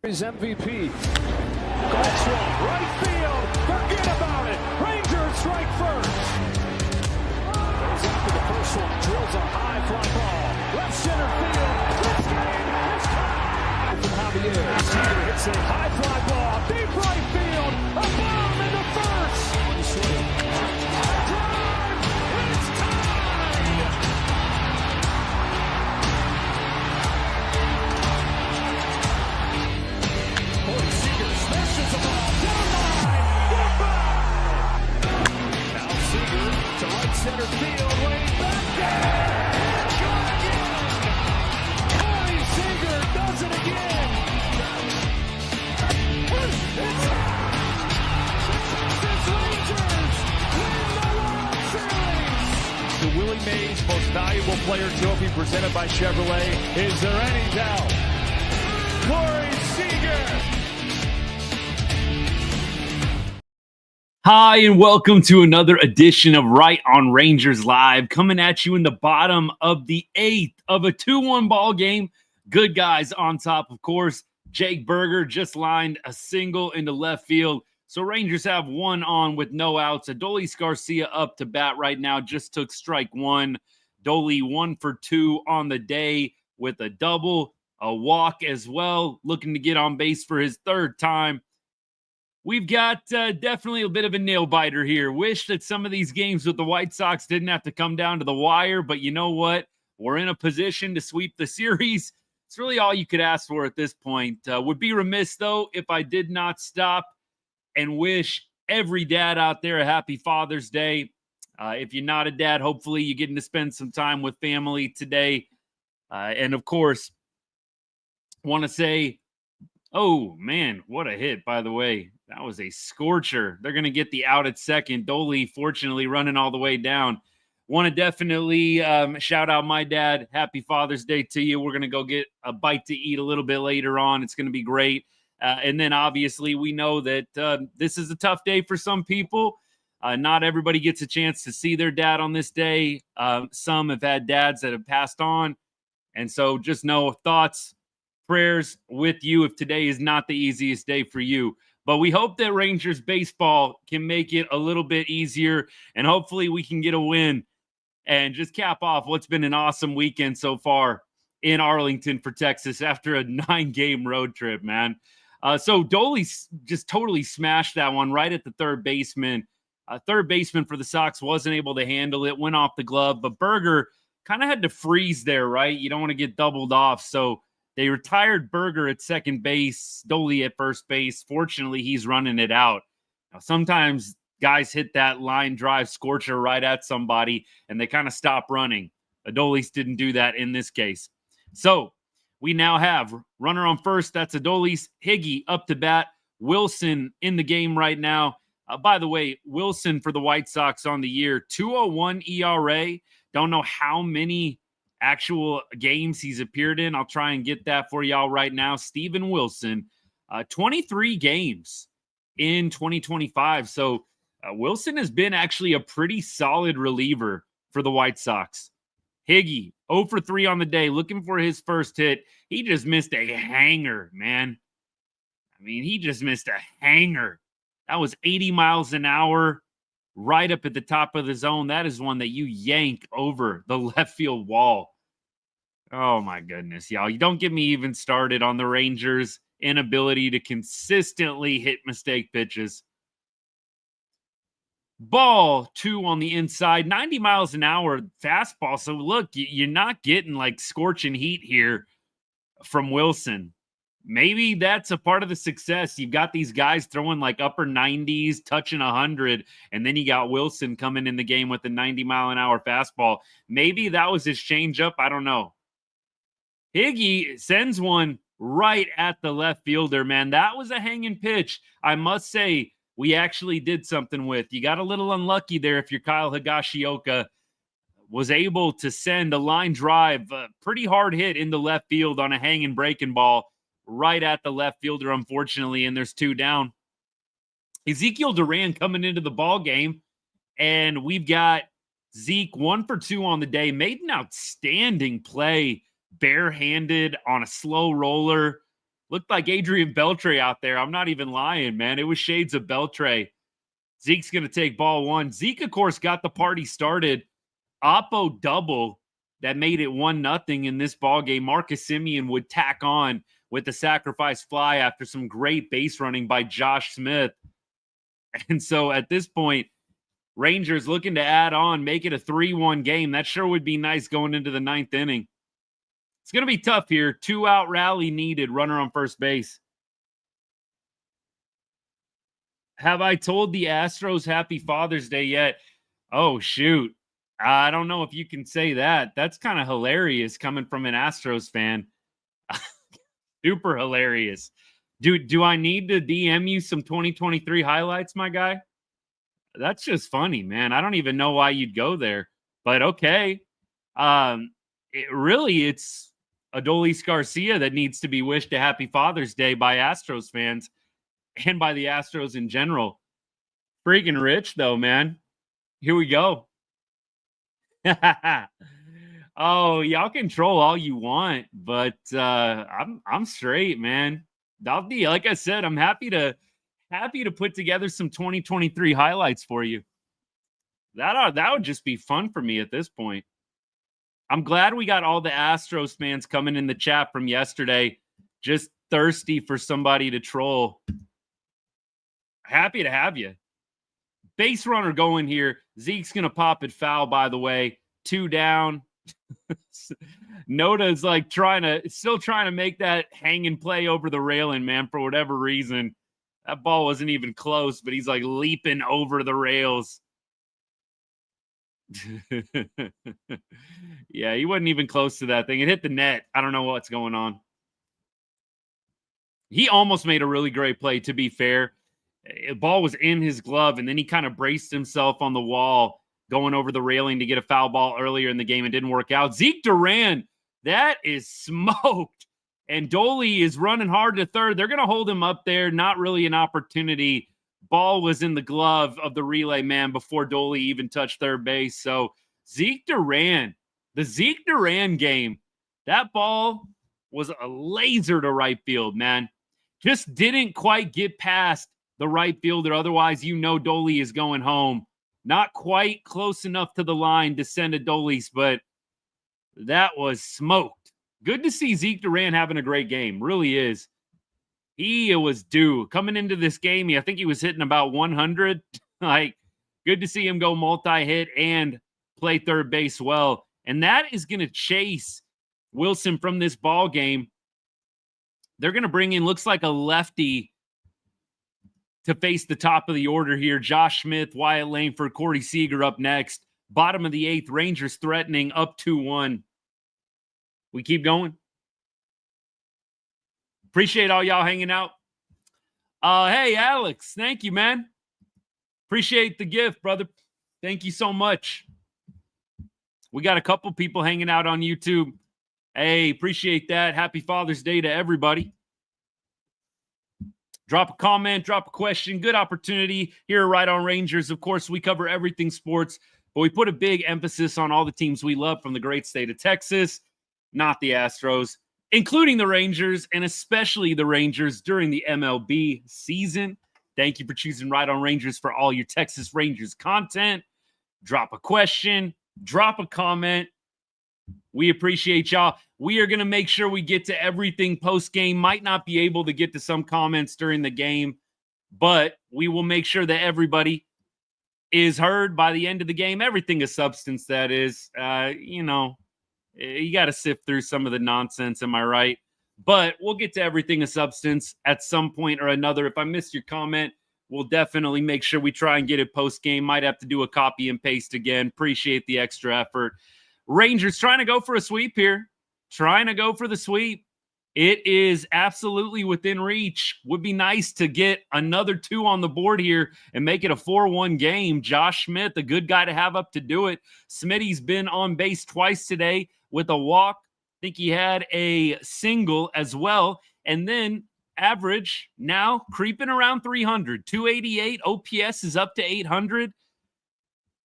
His MVP. Golf swing, right field. Forget about it. Rangers strike first. Goes after the first one. Drills a high fly ball. Left center field. This game is tied. From Javier. Seager hits a high fly ball. Deep right field. A bomb into first. One swing. Drive. It's tied. Seager smashes the ball down line. Goodbye. Now Seager to right center field. Way back there. Shot again. Corey Seager does it again. It's Rangers win the World Series. The Willie Mays Most Valuable Player Trophy presented by Chevrolet. Is there any doubt? Corey Seager. Hi, and welcome to another edition of Right on Rangers Live, coming at you in the bottom of the eighth of a 2-1 ball game. Good guys on top, of course. Jake Berger just lined a single into left field. So Rangers have one on with no outs. Adolis Garcia up to bat right now, just took strike one. Dolly 1 for 2 on the day with a double, a walk as well, looking to get on base for his third time. We've got definitely a bit of a nail biter here. Wish that some of these games with the White Sox didn't have to come down to the wire, but you know what? We're in a position to sweep the series. It's really all you could ask for at this point. Would be remiss, though, if I did not stop and wish every dad out there a happy Father's Day. If you're not a dad, hopefully you're getting to spend some time with family today. And, of course, want to say, oh, man, what a hit, by the way. That was a scorcher. They're going to get the out at second. Dolly, fortunately, running all the way down. Want to definitely shout out my dad. Happy Father's Day to you. We're going to go get a bite to eat a little bit later on. It's going to be great. And then, obviously, we know that this is a tough day for some people. Not everybody gets a chance to see their dad on this day. Some have had dads that have passed on. And so just know thoughts, prayers with you if today is not the easiest day for you. But we hope that Rangers baseball can make it a little bit easier, and hopefully we can get a win and just cap off what's been an awesome weekend so far in Arlington for Texas after a 9-game road trip, man. So Dolly just totally smashed that one right at the third baseman. Third baseman for the Sox wasn't able to handle it, went off the glove, but Berger kind of had to freeze there, right? You don't want to get doubled off, so they retired Berger at second base, Dolly at first base. Fortunately, he's running it out. Now, sometimes guys hit that line drive scorcher right at somebody, and they kind of stop running. Adolis didn't do that in this case. So we now have runner on first. That's Adolis. Higgy up to bat. Wilson in the game right now. By the way, Wilson for the White Sox on the year, 2.01 ERA. Don't know how many actual games he's appeared in. I'll try and get that for y'all right now. Steven Wilson, 23 games in 2025. So Wilson has been actually a pretty solid reliever for the White Sox. Higgy, 0 for 3 on the day, looking for his first hit. He just missed a hanger, man. I mean, he just missed a hanger. That was 80 miles an hour. Right up at the top of the zone. That is one that you yank over the left field wall. Oh, my goodness, y'all. You don't get me even started on the Rangers' inability to consistently hit mistake pitches. Ball 2 on the inside, 90 miles an hour fastball. So, look, you're not getting like scorching heat here from Wilson. Maybe that's a part of the success. You've got these guys throwing like upper 90s, touching 100, and then you got Wilson coming in the game with a 90-mile-an-hour fastball. Maybe that was his changeup. I don't know. Higgy sends one right at the left fielder, man. That was a hanging pitch. I must say, we actually did something with. You got a little unlucky there if you're Kyle Higashioka. Was able to send a line drive, a pretty hard hit into left field on a hanging breaking ball. Right at the left fielder, unfortunately, and there's 2 down. Ezequiel Duran coming into the ball game, and we've got Zeke 1 for 2 on the day. Made an outstanding play barehanded on a slow roller. Looked like Adrian Beltre out there. I'm not even lying, man. It was shades of Beltre. Zeke's going to take ball one. Zeke, of course, got the party started. Oppo double that made it 1-0 in this ball game. Marcus Simeon would tack on with the sacrifice fly after some great base running by Josh Smith. And so at this point, Rangers looking to add on, make it a 3-1 game. That sure would be nice going into the 9th inning. It's going to be tough here. 2-out rally needed, runner on first base. Have I told the Astros Happy Father's Day yet? Oh, shoot. I don't know if you can say that. That's kind of hilarious coming from an Astros fan. Super hilarious. Do I need to DM you some 2023 highlights, my guy? That's just funny, man. I don't even know why you'd go there, but okay. It's Adolis Garcia that needs to be wished a happy Father's Day by Astros fans and by the Astros in general. Freaking rich, though, man. Here we go. Oh, y'all can troll all you want, but I'm straight, man. Like I said, I'm happy to put together some 2023 highlights for you. That would just be fun for me at this point. I'm glad we got all the Astros fans coming in the chat from yesterday, just thirsty for somebody to troll. Happy to have you. Base runner going here. Zeke's going to pop it foul, by the way. 2 down. Noda's like still trying to make that hang and play over the railing, man, for whatever reason. That ball wasn't even close, but he's like leaping over the rails. Yeah, he wasn't even close to that thing. It hit the net. I don't know what's going on. He almost made a really great play, to be fair. The ball was in his glove, and then he kind of braced himself on the wall, going over the railing to get a foul ball earlier in the game. It didn't work out. Zeke Duran, that is smoked. And Dolly is running hard to third. They're going to hold him up there. Not really an opportunity. Ball was in the glove of the relay man before Dolly even touched third base. So Zeke Duran, the Zeke Duran game, that ball was a laser to right field, man. Just didn't quite get past the right fielder. Otherwise, Dolly is going home. Not quite close enough to the line to send a Dolis, but that was smoked. Good to see Zeke Duran having a great game. Really is. He was due. Coming into this game, I think he was hitting about 100. Good to see him go multi-hit and play third base well. And that is going to chase Wilson from this ball game. They're going to bring in, looks like a lefty to face the top of the order here. Josh Smith, Wyatt Langford, Corey Seager up next. Bottom of the 8th, Rangers threatening, up 2-1. We keep going. Appreciate all y'all hanging out. Hey, Alex, thank you, man. Appreciate the gift, brother. Thank you so much. We got a couple people hanging out on YouTube. Hey, appreciate that. Happy Father's Day to everybody. Drop a comment, drop a question. Good opportunity here at Right On Rangers. Of course, we cover everything sports, but we put a big emphasis on all the teams we love from the great state of Texas, not the Astros, including the Rangers, and especially the Rangers during the MLB season. Thank you for choosing Right On Rangers for all your Texas Rangers content. Drop a question, drop a comment. We appreciate y'all. We are going to make sure we get to everything post-game. Might not be able to get to some comments during the game, but we will make sure that everybody is heard by the end of the game. Everything of substance, that is. You got to sift through some of the nonsense, am I right? But we'll get to everything of substance at some point or another. If I missed your comment, we'll definitely make sure we try and get it post-game. Might have to do a copy and paste again. Appreciate the extra effort. Rangers trying to go for a sweep here. Trying to go for the sweep. It is absolutely within reach. Would be nice to get another 2 on the board here and make it a 4-1 game. Josh Smith, a good guy to have up to do it. Smitty's been on base twice today with a walk. I think he had a single as well. And then average now creeping around 300. 288. OPS is up to 800.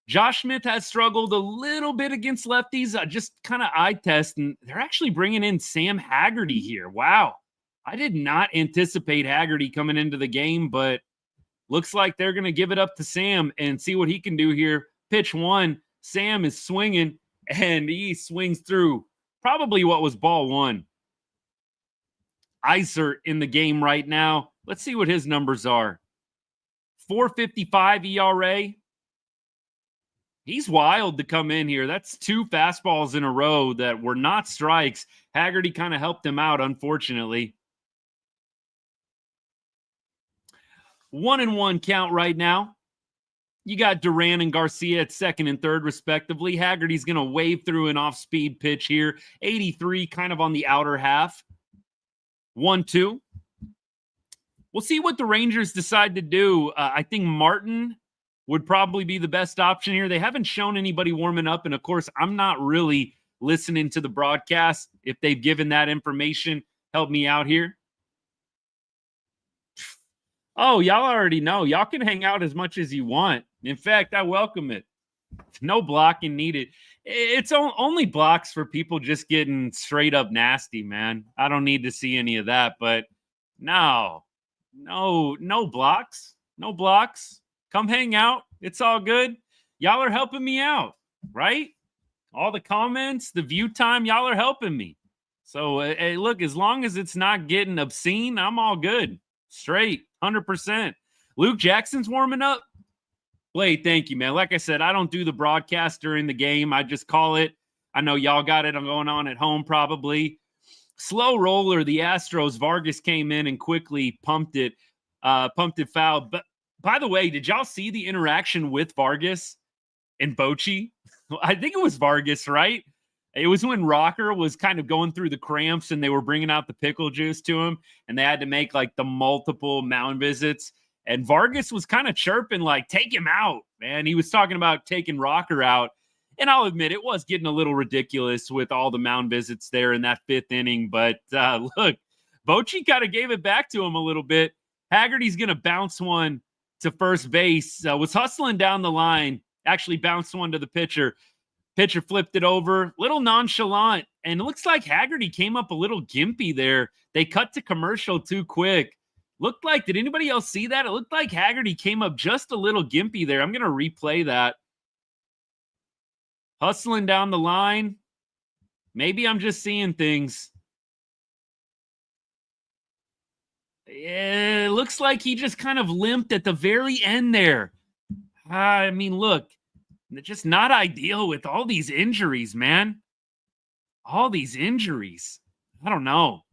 Josh Smith has struggled a little bit against lefties. Just kind of eye test, and they're actually bringing in Sam Haggerty here. Wow. I did not anticipate Haggerty coming into the game, but looks like they're going to give it up to Sam and see what he can do here. Pitch one, Sam is swinging, and he swings through probably what was ball one. Isert in the game right now. Let's see what his numbers are. 4.55 ERA. He's wild to come in here. That's 2 fastballs in a row that were not strikes. Haggerty kind of helped him out, unfortunately. 1-1 count right now. You got Duran and Garcia at second and third, respectively. Haggerty's going to wave through an off-speed pitch here. 83, kind of on the outer half. 1-2. We'll see what the Rangers decide to do. I think Martin would probably be the best option here. They haven't shown anybody warming up, and of course, I'm not really listening to the broadcast. If they've given that information, help me out here. Oh, y'all already know. Y'all can hang out as much as you want. In fact, I welcome it. No blocking needed. It's only blocks for people just getting straight up nasty, man. I don't need to see any of that, but no blocks. No blocks. Come hang out. It's all good. Y'all are helping me out, right? All the comments, the view time, y'all are helping me. So, hey, look, as long as it's not getting obscene, I'm all good. Straight, 100%. Luke Jackson's warming up. Blade, thank you, man. Like I said, I don't do the broadcast during the game. I just call it. I know y'all got it going on at home probably. Slow roller, the Astros. Vargas came in and quickly pumped it foul. But by the way, did y'all see the interaction with Vargas and Bochy? I think it was Vargas, right? It was when Rocker was kind of going through the cramps and they were bringing out the pickle juice to him and they had to make like the multiple mound visits. And Vargas was kind of chirping like, take him out, man. He was talking about taking Rocker out. And I'll admit it was getting a little ridiculous with all the mound visits there in that 5th inning. But look, Bochy kind of gave it back to him a little bit. Haggerty's going to bounce one to first base. Was hustling down the line, actually bounced one to the pitcher. Pitcher flipped it over, little nonchalant. And it looks like Haggerty came up a little gimpy there. They cut to commercial too quick. Looked like, did anybody else see that? It looked like Haggerty came up just a little gimpy there. I'm going to replay that. Hustling down the line. Maybe I'm just seeing things. It looks like he just kind of limped at the very end there. I mean, look, just not ideal with all these injuries, man. All these injuries. I don't know.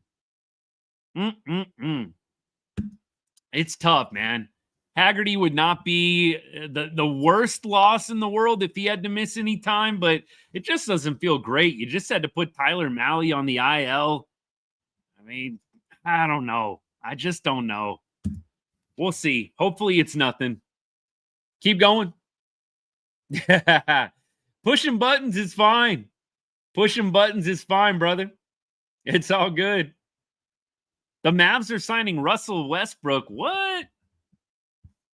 It's tough, man. Haggerty would not be the worst loss in the world if he had to miss any time, but it just doesn't feel great. You just had to put Tyler Mahle on the IL. I mean, I don't know. I just don't know. We'll see. Hopefully it's nothing. Keep going. Pushing buttons is fine. Pushing buttons is fine, brother. It's all good. The Mavs are signing Russell Westbrook. What?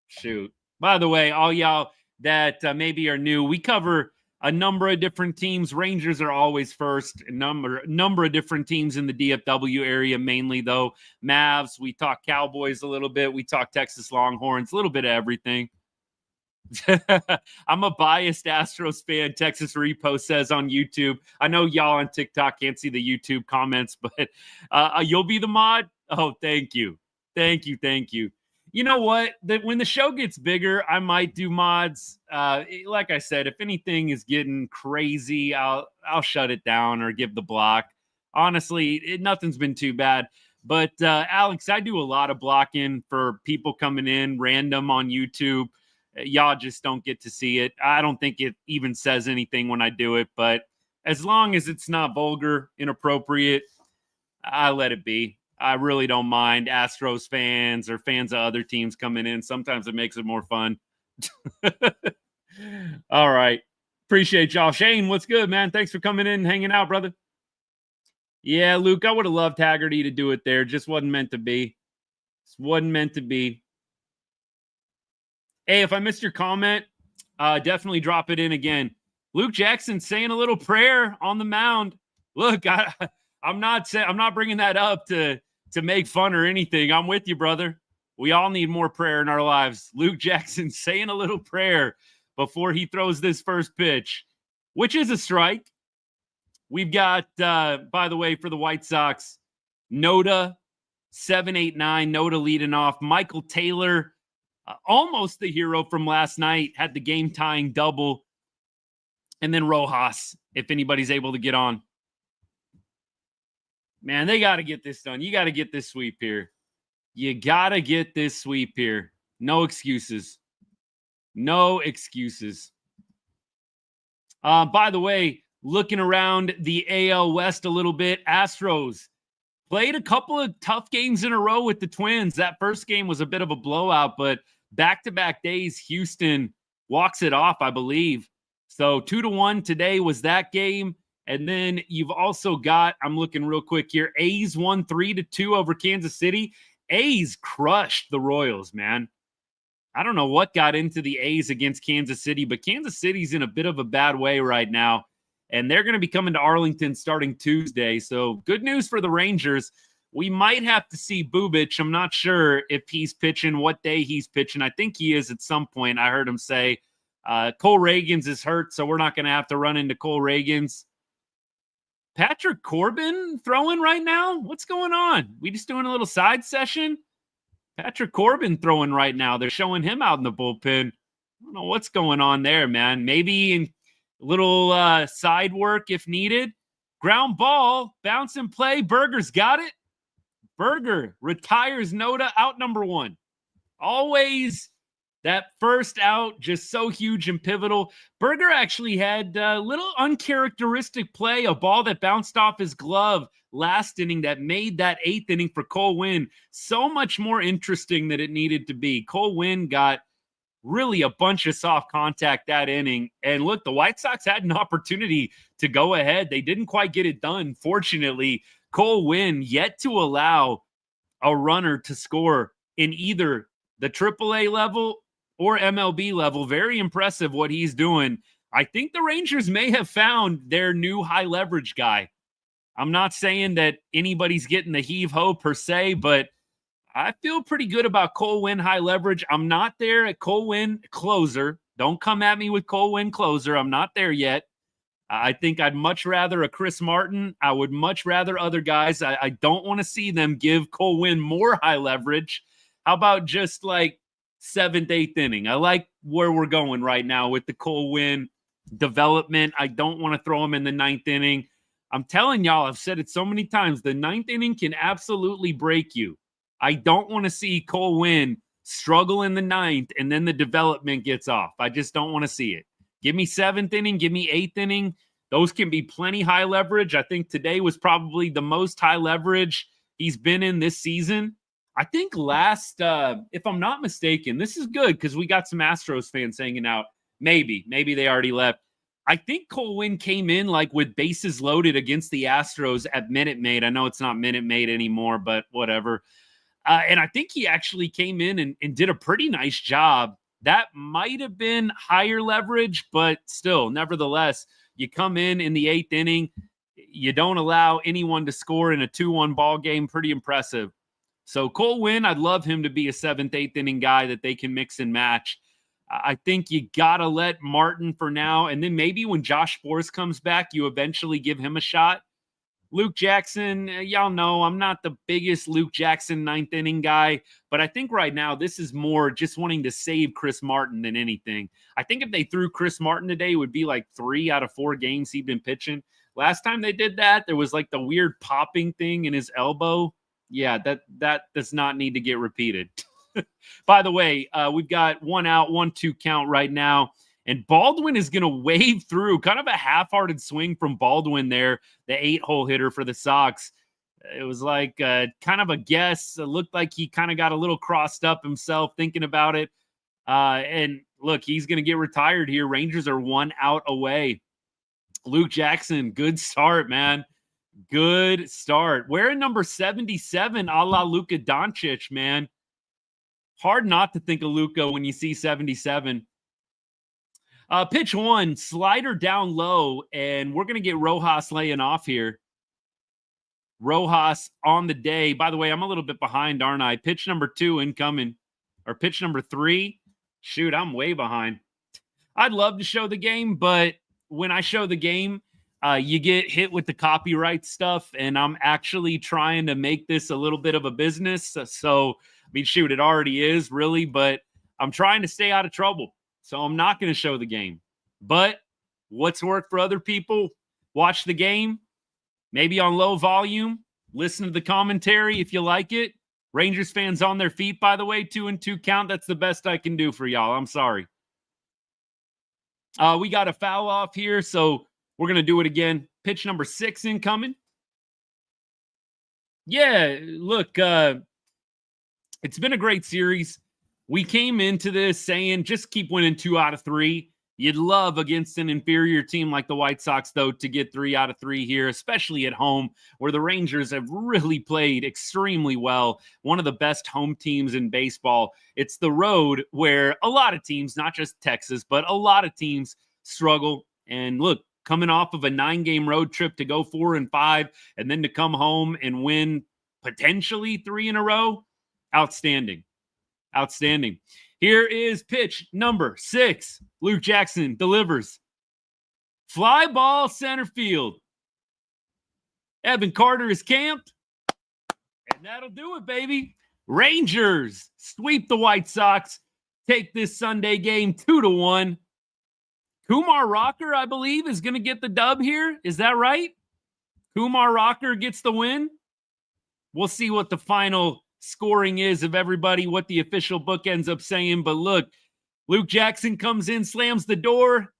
Shoot. By the way, all y'all that maybe are new, we cover a number of different teams. Rangers are always first. A number of different teams in the DFW area, mainly though. Mavs, we talk Cowboys a little bit. We talk Texas Longhorns, a little bit of everything. I'm a biased Astros fan, Texas Repo says on YouTube. I know y'all on TikTok can't see the YouTube comments, but you'll be the mod? Oh, thank you. Thank you. You know what? When the show gets bigger, I might do mods. Like I said, if anything is getting crazy, I'll shut it down or give the block. Honestly, nothing's been too bad. But Alex, I do a lot of blocking for people coming in random on YouTube. Y'all just don't get to see it. I don't think it even says anything when I do it, but as long as it's not vulgar, inappropriate, I let it be. I really don't mind Astros fans or fans of other teams coming in. Sometimes it makes it more fun. All right. Appreciate y'all. Shane, what's good, man? Thanks for coming in and hanging out, brother. Yeah, Luke, I would have loved Haggerty to do it there. Just wasn't meant to be. Just wasn't meant to be. Hey, if I missed your comment, definitely drop it in again. Luke Jackson saying a little prayer on the mound. Look, I'm not bringing that up to to make fun or anything. I'm with you, brother. We all need more prayer in our lives. Luke Jackson saying a little prayer before he throws this first pitch, which is a strike. We've got, by the way, for the White Sox, Noda, 7-8-9, Noda leading off. Michael Taylor, almost the hero from last night, had the game-tying double. And then Rojas, if anybody's able to get on. Man, they got to get this done. You got to get this sweep here. You got to get this sweep here. No excuses. No excuses. By the way, looking around the AL West a little bit, Astros played a couple of tough games in a row with the Twins. That first game was a bit of a blowout, but back-to-back days, Houston walks it off, I believe. So 2-1 today was that game. And then you've also got, I'm looking real quick here, A's won 3-2 over Kansas City. A's crushed the Royals, man. I don't know what got into the A's against Kansas City, but Kansas City's in a bit of a bad way right now. And they're going to be coming to Arlington starting Tuesday. So good news for the Rangers. We might have to see Bubic. I'm not sure if he's pitching, what day he's pitching. I think he is at some point. I heard him say Cole Reagans is hurt, so we're not going to have to run into Cole Reagans. Patrick Corbin throwing right now? What's going on? We just doing a little side session? Patrick Corbin throwing right now. They're showing him out in the bullpen. I don't know what's going on there, man. Maybe in a little side work if needed. Ground ball, bounce and play. Berger's got it. Berger retires Noda, out number one. Always that first out, just so huge and pivotal. Berger actually had a little uncharacteristic play, a ball that bounced off his glove last inning that made that eighth inning for Cole Winn so much more interesting than it needed to be. Cole Winn got really a bunch of soft contact that inning. And look, the White Sox had an opportunity to go ahead. They didn't quite get it done. Fortunately, Cole Winn yet to allow a runner to score in either the AAA level or MLB level. Very impressive what he's doing. I think the Rangers may have found their new high leverage guy. I'm not saying that anybody's getting the heave-ho per se, but I feel pretty good about Cole Winn high leverage. I'm not there at Cole Winn closer. Don't come at me with Cole Winn closer. I'm not there yet. I think I'd much rather a Chris Martin. I would much rather other guys. I don't want to see them give Cole Winn more high leverage. How about just like 7th, 8th inning? I like where we're going right now with the Cole Winn development. I don't want to throw him in the 9th inning. I'm telling y'all, I've said it so many times, the 9th inning can absolutely break you. I don't want to see Cole Winn struggle in the 9th and then the development gets off. I just don't want to see it. Give me 7th inning, give me 8th inning. Those can be plenty high leverage. I think today was probably the most high leverage he's been in this season. I think last, if I'm not mistaken, this is good because we got some Astros fans hanging out. Maybe they already left. I think Cole Winn came in like with bases loaded against the Astros at Minute Maid. I know it's not Minute Maid anymore, but whatever. And I think he actually came in and did a pretty nice job. That might have been higher leverage, but still, nevertheless, you come in the 8th inning. You don't allow anyone to score in a 2-1 ball game. Pretty impressive. So Cole Winn, I'd love him to be a 7th, 8th inning guy that they can mix and match. I think you got to let Martin for now. And then maybe when Josh Sborz comes back, you eventually give him a shot. Luke Jackson, y'all know I'm not the biggest Luke Jackson 9th inning guy, but I think right now this is more just wanting to save Chris Martin than anything. I think if they threw Chris Martin today, it would be like 3 out of 4 games he'd been pitching. Last time they did that, there was like the weird popping thing in his elbow. Yeah, that does not need to get repeated. By the way, we've got 1 out, 1-2 count right now. And Baldwin is going to wave through, kind of a half-hearted swing from Baldwin there, the 8-hole hitter for the Sox. It was like kind of a guess. It looked like he kind of got a little crossed up himself thinking about it. And look, he's going to get retired here. Rangers are 1 out away. Luke Jackson, good start, man. Good start. Wearing number 77, a la Luka Doncic, man. Hard not to think of Luka when you see 77. Pitch 1, slider down low, and we're going to get Rojas laying off here. Rojas on the day. By the way, I'm a little bit behind, aren't I? Pitch number 2 incoming, or pitch number 3. Shoot, I'm way behind. I'd love to show the game, but when I show the game, you get hit with the copyright stuff, and I'm actually trying to make this a little bit of a business. So, I mean, shoot, it already is, really, but I'm trying to stay out of trouble. So I'm not going to show the game. But what's worked for other people? Watch the game, maybe on low volume, listen to the commentary if you like it. Rangers fans on their feet, by the way, 2-2 count. That's the best I can do for y'all. I'm sorry. We got a foul off here, so we're going to do it again. Pitch number 6 incoming. Yeah, look, it's been a great series. We came into this saying just keep winning 2 out of 3. You'd love against an inferior team like the White Sox, though, to get 3 out of 3 here, especially at home, where the Rangers have really played extremely well. One of the best home teams in baseball. It's the road where a lot of teams, not just Texas, but a lot of teams struggle. And look, coming off of a 9-game road trip to go 4-5 and then to come home and win potentially 3 in a row, outstanding. Outstanding. Here is pitch number 6. Luke Jackson delivers. Fly ball center field. Evan Carter is camped. And that'll do it, baby. Rangers sweep the White Sox. Take this Sunday game 2-1. Kumar Rocker, I believe, is going to get the dub here. Is that right? Kumar Rocker gets the win. We'll see what the final scoring is of everybody, what the official book ends up saying. But look, Luke Jackson comes in, slams the door,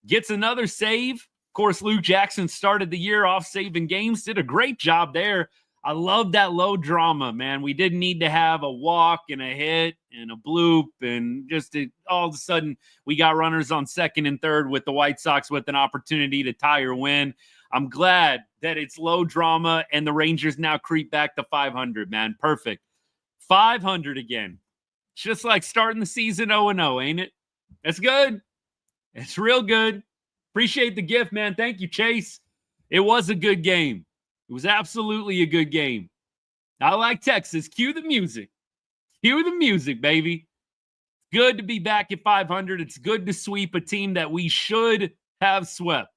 gets another save. Of course, Luke Jackson started the year off saving games, did a great job there. I love that low drama, man. We didn't need to have a walk and a hit and a bloop, and just all of a sudden we got runners on second and third with the White Sox with an opportunity to tie or win. I'm glad that it's low drama and the Rangers now creep back to 500, man. Perfect. 500 again. It's just like starting the season 0-0, ain't it? That's good. It's real good. Appreciate the gift, man. Thank you, Chase. It was a good game. It was absolutely a good game. I like Texas. Cue the music. Cue the music, baby. Good to be back at 500. It's good to sweep a team that we should have swept.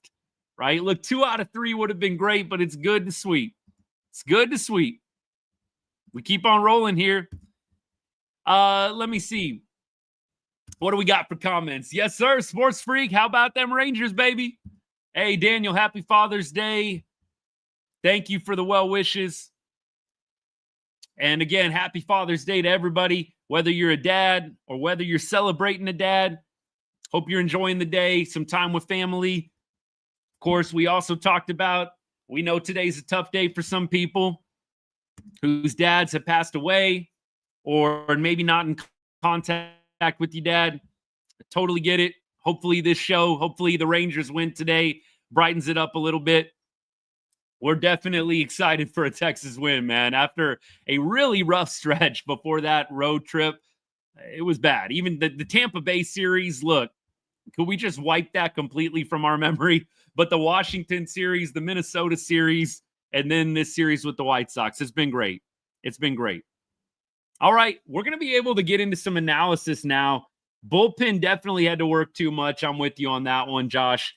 Right? Look, 2 out of 3 would have been great, but it's good to sweep. It's good to sweep. We keep on rolling here. Let me see. What do we got for comments? Yes, sir. Sports Freak. How about them Rangers, baby? Hey, Daniel, happy Father's Day. Thank you for the well wishes. And again, happy Father's Day to everybody, whether you're a dad or whether you're celebrating a dad. Hope you're enjoying the day, some time with family. Of course, we also talked about, we know today's a tough day for some people whose dads have passed away or maybe not in contact with your dad. I totally get it. Hopefully this show, hopefully the Rangers win today, brightens it up a little bit. We're definitely excited for a Texas win, man. After a really rough stretch before that road trip, it was bad. Even the Tampa Bay series, look, could we just wipe that completely from our memory? But the Washington series, the Minnesota series, and then this series with the White Sox, it's been great. It's been great. All right, we're going to be able to get into some analysis now. Bullpen definitely had to work too much. I'm with you on that one, Josh.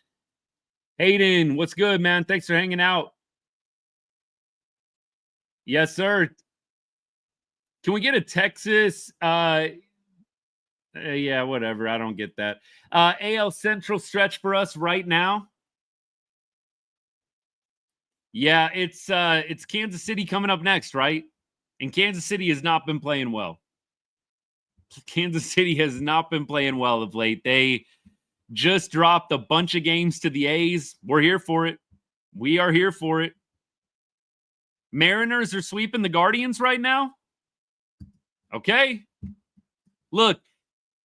Hayden, what's good, man? Thanks for hanging out. Yes, sir. Can we get a Texas? Yeah, whatever. I don't get that. AL Central stretch for us right now. Yeah, it's Kansas City coming up next, right? And Kansas City has not been playing well. Kansas City has not been playing well of late. They just dropped a bunch of games to the A's. We're here for it. We are here for it. Mariners are sweeping the Guardians right now. Okay. Look,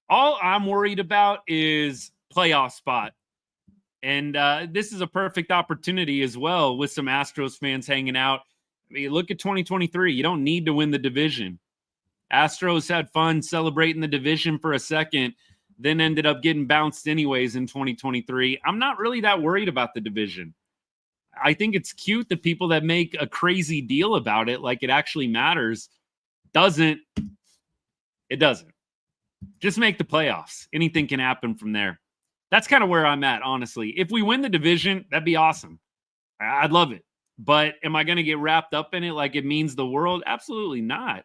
all I'm worried about is playoff spot. And this is a perfect opportunity as well with some Astros fans hanging out. I mean, look at 2023. You don't need to win the division. Astros had fun celebrating the division for a second, then ended up getting bounced anyways in 2023. I'm not really that worried about the division. I think it's cute that people that make a crazy deal about it, like it actually matters, doesn't. It doesn't. Just make the playoffs. Anything can happen from there. That's kind of where I'm at, honestly. If we win the division, that'd be awesome. I'd love it. But am I going to get wrapped up in it like it means the world? Absolutely not.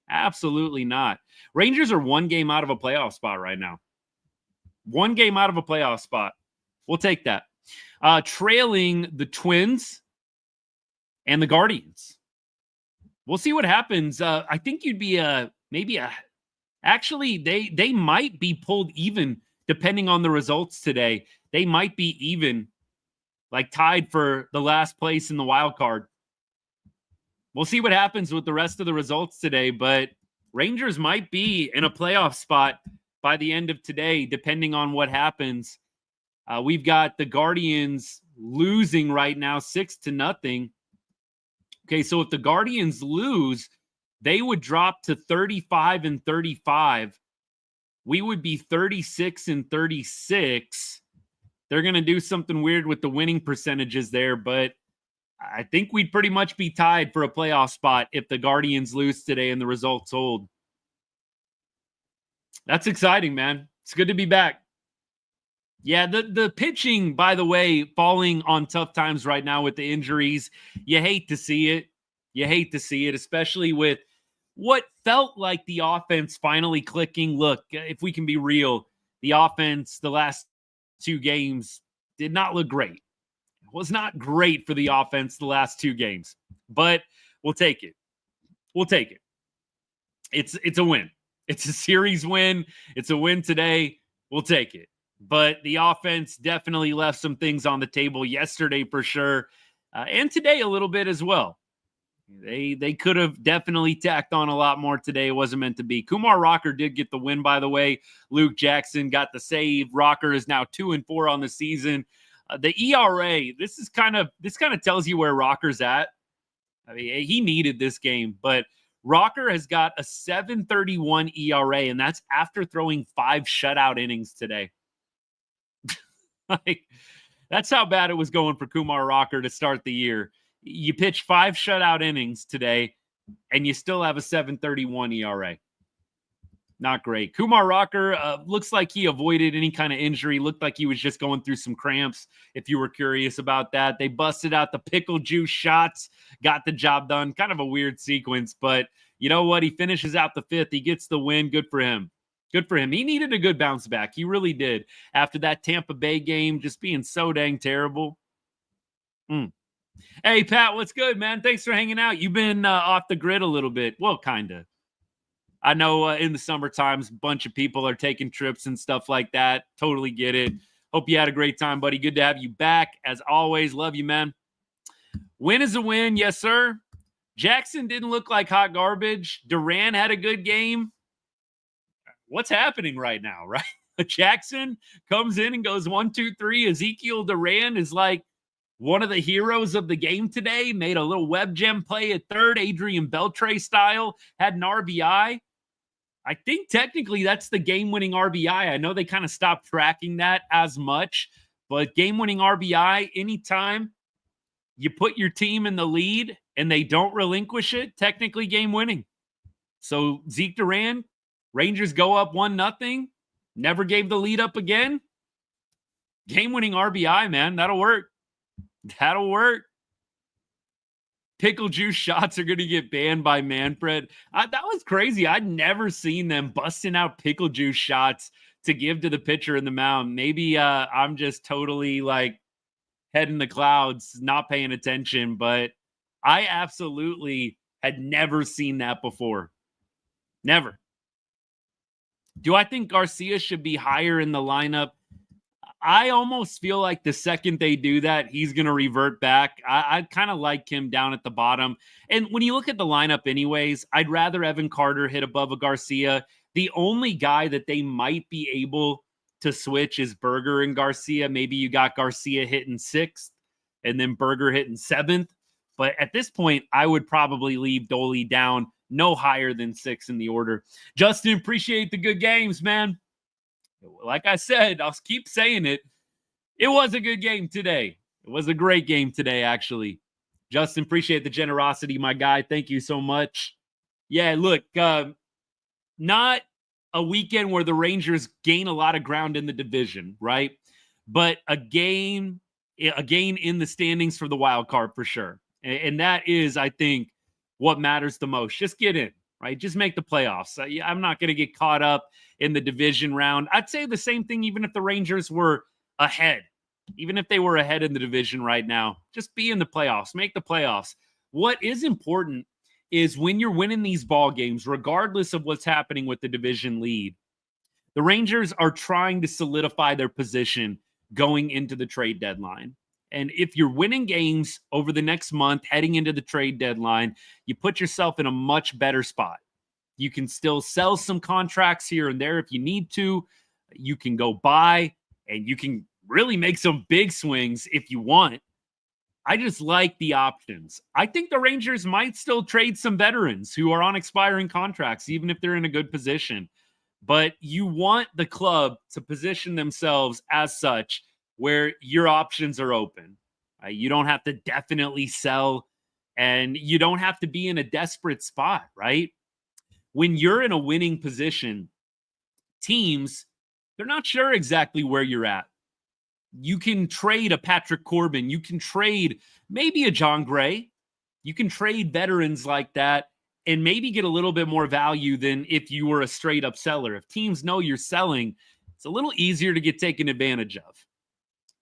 Absolutely not. Rangers are one game out of a playoff spot right now. One game out of a playoff spot. We'll take that. Trailing the Twins and the Guardians. We'll see what happens. I think you'd be actually, they might be pulled even depending on the results today. They might be even, like tied for the last place in the wild card. We'll see what happens with the rest of the results today, but Rangers might be in a playoff spot by the end of today, depending on what happens. We've got the Guardians losing right now 6-0. Okay, so if the Guardians lose, they would drop to 35-35. We would be 36-36. They're going to do something weird with the winning percentages there, but I think we'd pretty much be tied for a playoff spot if the Guardians lose today and the results hold. That's exciting, man. It's good to be back. Yeah, the pitching, by the way, falling on tough times right now with the injuries. You hate to see it. You hate to see it, especially with what felt like the offense finally clicking. Look, if we can be real, the offense the last 2 games did not look great. It was not great for the offense the last 2 games, but we'll take it. We'll take it. It's a win. It's a series win. It's a win today. We'll take it. But the offense definitely left some things on the table yesterday for sure, and today a little bit as well. They could have definitely tacked on a lot more today. It wasn't meant to be. Kumar Rocker did get the win, by the way. Luke Jackson got the save. Rocker is now 2-4 on the season. The ERA, this kind of tells you where Rocker's at. I mean, he needed this game, but Rocker has got a 7.31 ERA, and that's after throwing 5 shutout innings today. Like, that's how bad it was going for Kumar Rocker to start the year. You pitch 5 shutout innings today, and you still have a 7.31 ERA. Not great. Kumar Rocker looks like he avoided any kind of injury. Looked like he was just going through some cramps, if you were curious about that. They busted out the pickle juice shots, got the job done. Kind of a weird sequence, but you know what? He finishes out the 5th. He gets the win. Good for him. Good for him. He needed a good bounce back. He really did. After that Tampa Bay game just being so dang terrible. Hey, Pat, what's good, man? Thanks for hanging out. You've been off the grid a little bit. Well, kind of. I know in the summer times, a bunch of people are taking trips and stuff like that. Totally get it. Hope you had a great time, buddy. Good to have you back. As always, love you, man. Win is a win. Yes, sir. Jackson didn't look like hot garbage. Duran had a good game. What's happening right now, right? Jackson comes in and goes 1, 2, 3. Ezequiel Duran is like one of the heroes of the game today. Made a little web gem play at third, Adrian Beltre style. Had an RBI. I think technically that's the game-winning RBI. I know they kind of stopped tracking that as much, but game-winning RBI, anytime you put your team in the lead and they don't relinquish it, technically game-winning. So Zeke Duran, Rangers go up 1-0, never gave the lead up again. Game-winning RBI, man. That'll work. That'll work. Pickle juice shots are going to get banned by Manfred. That was crazy. I'd never seen them busting out pickle juice shots to give to the pitcher in the mound. Maybe I'm just totally like head in the clouds, not paying attention, but I absolutely had never seen that before. Never. Do I think Garcia should be higher in the lineup? I almost feel like the second they do that, he's going to revert back. I kind of like him down at the bottom. And when you look at the lineup anyways, I'd rather Evan Carter hit above a Garcia. The only guy that they might be able to switch is Berger and Garcia. Maybe you got Garcia hitting 6th and then Berger hitting 7th. But at this point, I would probably leave Dolly down no higher than 6 in the order. Justin, appreciate the good games, man. Like I said, I'll keep saying it. It was a good game today. It was a great game today, actually. Justin, appreciate the generosity, my guy. Thank you so much. Yeah, look, not a weekend where the Rangers gain a lot of ground in the division, right? But a gain in the standings for the wild card for sure. And that is, I think, what matters the most. Just get in, right? Just make the playoffs. I'm not going to get caught up in the division round. I'd say the same thing even if the Rangers were ahead. Even if they were ahead in the division right now, just be in the playoffs, make the playoffs. What is important is when you're winning these ball games, regardless of what's happening with the division lead, the Rangers are trying to solidify their position going into the trade deadline. And if you're winning games over the next month, heading into the trade deadline, you put yourself in a much better spot. You can still sell some contracts here and there if you need to. You can go buy, and you can really make some big swings if you want. I just like the options. I think the Rangers might still trade some veterans who are on expiring contracts, even if they're in a good position. But you want the club to position themselves as such where your options are open. You don't have to definitely sell, and you don't have to be in a desperate spot, right? When you're in a winning position, teams, they're not sure exactly where you're at. You can trade a Patrick Corbin. You can trade maybe a John Gray. You can trade veterans like that and maybe get a little bit more value than if you were a straight up seller. If teams know you're selling, it's a little easier to get taken advantage of.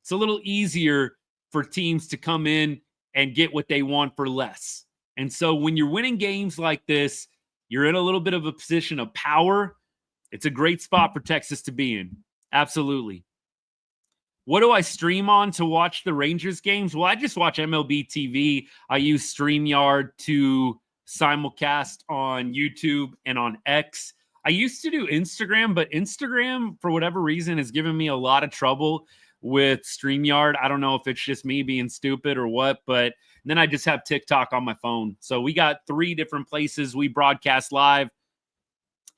It's a little easier for teams to come in and get what they want for less. And so when you're winning games like this, you're in a little bit of a position of power. It's a great spot for Texas to be in. Absolutely. What do I stream on to watch the Rangers games? Well, I just watch MLB TV. I use StreamYard to simulcast on YouTube and on X. I used to do Instagram, but Instagram, for whatever reason, has given me a lot of trouble with StreamYard. I don't know if it's just me being stupid or what, but then I just have TikTok on my phone. So we got 3 different places we broadcast live.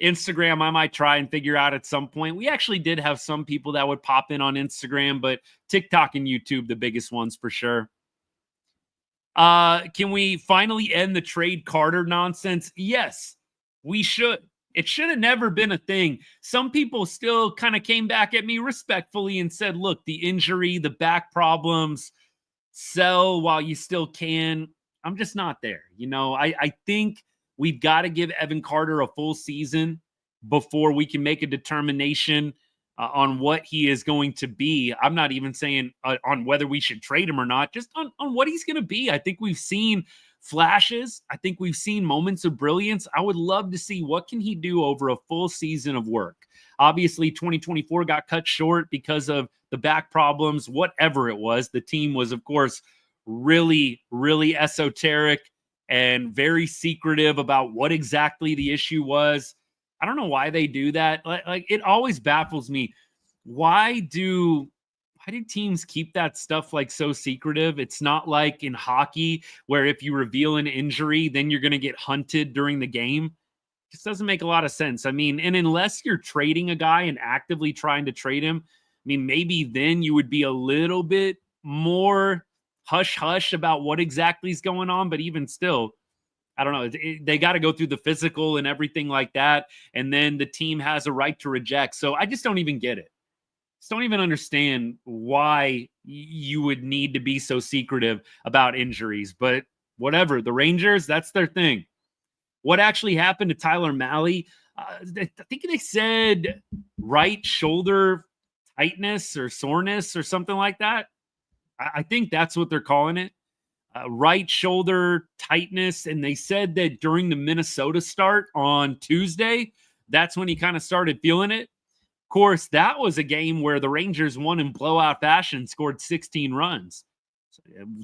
Instagram, I might try and figure out at some point. We actually did have some people that would pop in on Instagram, but TikTok and YouTube, the biggest ones for sure. Can we finally end the trade Carter nonsense? Yes, we should. It should have never been a thing. Some people still kind of came back at me respectfully and said, look, the injury, the back problems, sell while you still can. I'm just not there. You know, I think we've got to give Evan Carter a full season before we can make a determination on what he is going to be. I'm not even saying on whether we should trade him or not, just on what he's going to be. I think we've seen flashes. I think we've seen moments of brilliance. I would love to see what can he do over a full season of work. Obviously, 2024 got cut short because of the back problems, whatever it was. The team was, of course, really, really esoteric and very secretive about what exactly the issue was. I don't know why they do that. Like it always baffles me. Why do teams keep that stuff like so secretive? It's not like in hockey where if you reveal an injury, then you're going to get hunted during the game. It just doesn't make a lot of sense. I mean, and unless you're trading a guy and actively trying to trade him, I mean, maybe then you would be a little bit more hush-hush about what exactly is going on. But even still, I don't know. They got to go through the physical and everything like that. And then the team has a right to reject. So I just don't even get it. Just don't even understand why you would need to be so secretive about injuries. But whatever. The Rangers, that's their thing. What actually happened to Tyler Mahle? I think they said right shoulder tightness or soreness or something like that. I think that's what they're calling it. Right shoulder tightness. And they said that during the Minnesota start on Tuesday, that's when he kind of started feeling it. Of course, that was a game where the Rangers won in blowout fashion, scored 16 runs. So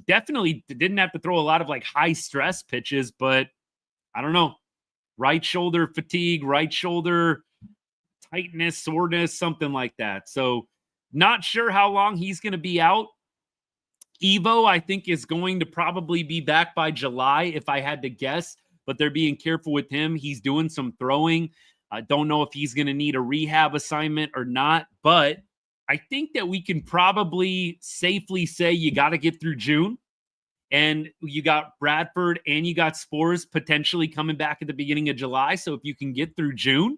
definitely didn't have to throw a lot of like high stress pitches, but I don't know. Right shoulder fatigue, right shoulder tightness, soreness, something like that. So not sure how long he's going to be out. Evo, I think, is going to probably be back by July, if I had to guess, but they're being careful with him. He's doing some throwing. I don't know if he's going to need a rehab assignment or not, but I think that we can probably safely say you got to get through June. And you got Bradford and you got Spores potentially coming back at the beginning of July. So if you can get through June,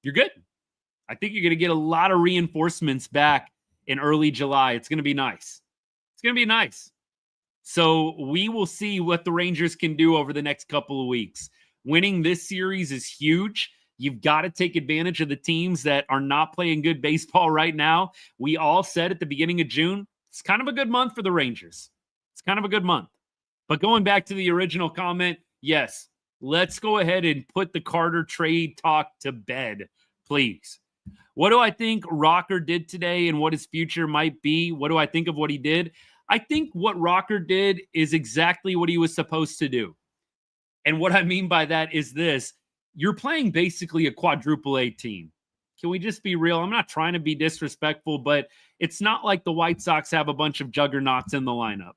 you're good. I think you're going to get a lot of reinforcements back in early July. It's going to be nice. It's going to be nice. So we will see what the Rangers can do over the next couple of weeks. Winning this series is huge. You've got to take advantage of the teams that are not playing good baseball right now. We all said at the beginning of June, it's kind of a good month for the Rangers. It's kind of a good month. But going back to the original comment, yes, let's go ahead and put the Carter trade talk to bed, please. What do I think Rocker did today and what his future might be? What do I think of what he did? I think what Rocker did is exactly what he was supposed to do. And what I mean by that is this. You're playing basically a quadruple A team. Can we just be real? I'm not trying to be disrespectful, but it's not like the White Sox have a bunch of juggernauts in the lineup.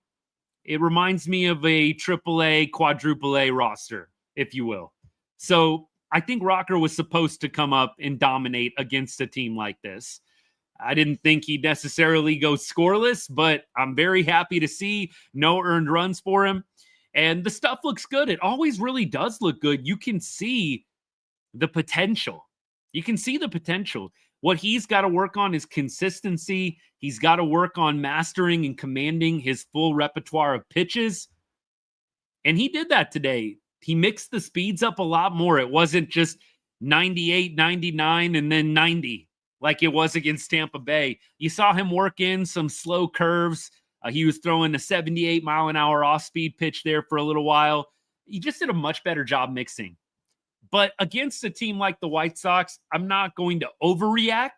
It reminds me of a triple A, quadruple A roster, if you will. So I think Rocker was supposed to come up and dominate against a team like this. I didn't think he'd necessarily go scoreless, but I'm very happy to see no earned runs for him. And the stuff looks good. It always really does look good. You can see the potential. You can see the potential. What he's got to work on is consistency. He's got to work on mastering and commanding his full repertoire of pitches. And he did that today. He mixed the speeds up a lot more. It wasn't just 98, 99, and then 90 like it was against Tampa Bay. You saw him work in some slow curves. He was throwing a 78 mile an hour off-speed pitch there for a little while. He just did a much better job mixing. But against a team like the White Sox, I'm not going to overreact.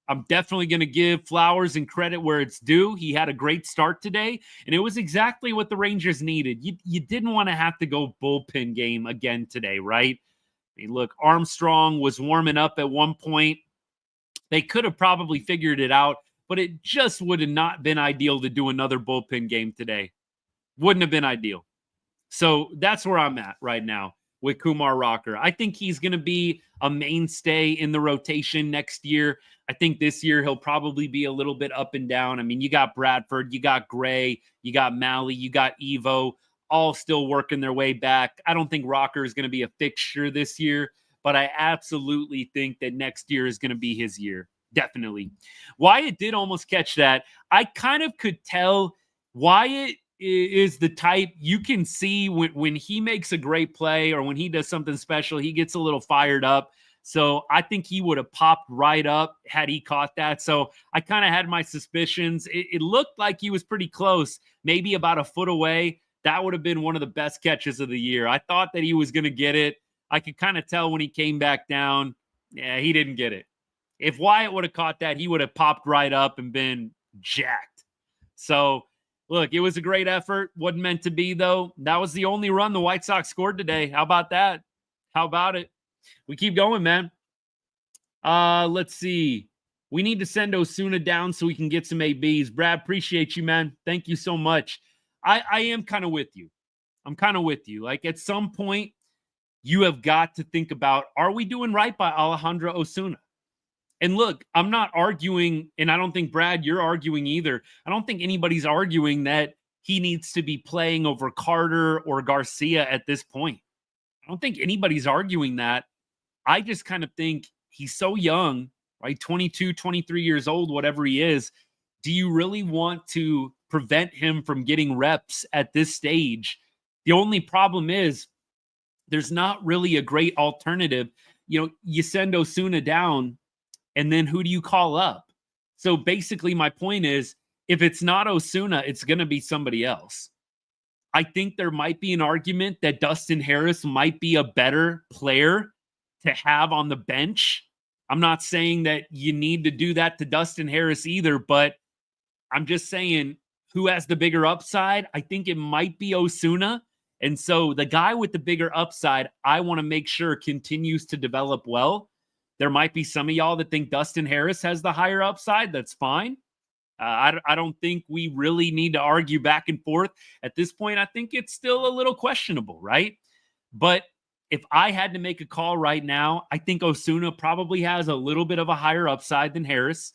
I'm definitely going to give flowers and credit where it's due. He had a great start today, and it was exactly what the Rangers needed. You didn't want to have to go bullpen game again today, right? I mean, look, Armstrong was warming up at one point. They could have probably figured it out, but it just would have not been ideal to do another bullpen game today. Wouldn't have been ideal. So that's where I'm at right now with Kumar Rocker. I think he's going to be a mainstay in the rotation next year. I think this year he'll probably be a little bit up and down. I mean, you got Bradford, you got Gray, you got Malley, you got Evo, all still working their way back. I don't think Rocker is going to be a fixture this year, but I absolutely think that next year is going to be his year. Definitely. Wyatt did almost catch that. I kind of could tell Wyatt is the type you can see when he makes a great play or when he does something special, he gets a little fired up. So I think he would have popped right up had he caught that. So I kind of had my suspicions. It looked like he was pretty close, maybe about a foot away. That would have been one of the best catches of the year. I thought that he was going to get it. I could kind of tell when he came back down. Yeah, he didn't get it. If Wyatt would have caught that, he would have popped right up and been jacked. So, look, it was a great effort. Wasn't meant to be, though. That was the only run the White Sox scored today. How about that? How about it? We keep going, man. Let's see. We need to send Osuna down so we can get some ABs. Brad, appreciate you, man. Thank you so much. I am kind of with you. I'm kind of with you. Like, at some point, you have got to think about, are we doing right by Alejandro Osuna? And look, I'm not arguing, and I don't think, Brad, you're arguing either. I don't think anybody's arguing that he needs to be playing over Carter or Garcia at this point. I don't think anybody's arguing that. I just kind of think he's so young, right? 22, 23 years old, whatever he is. Do you really want to prevent him from getting reps at this stage? The only problem is there's not really a great alternative. You know, you send Osuna down, and then who do you call up? So basically my point is, if it's not Osuna, it's going to be somebody else. I think there might be an argument that Dustin Harris might be a better player to have on the bench. I'm not saying that you need to do that to Dustin Harris either, but I'm just saying who has the bigger upside. I think it might be Osuna. And so the guy with the bigger upside, I want to make sure continues to develop well. There might be some of y'all that think Dustin Harris has the higher upside. That's fine. I don't think we really need to argue back and forth. At this point, I think it's still a little questionable, right? But if I had to make a call right now, I think Osuna probably has a little bit of a higher upside than Harris.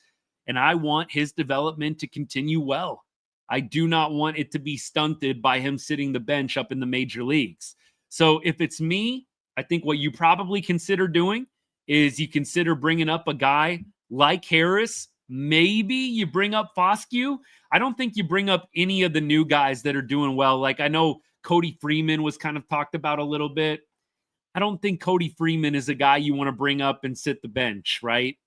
and I want his development to continue well. I do not want it to be stunted by him sitting the bench up in the major leagues. So if it's me, I think what you probably consider doing is you consider bringing up a guy like Harris. Maybe you bring up Foscue. I don't think you bring up any of the new guys that are doing well. Like I know Cody Freeman was kind of talked about a little bit. I don't think Cody Freeman is a guy you want to bring up and sit the bench, right?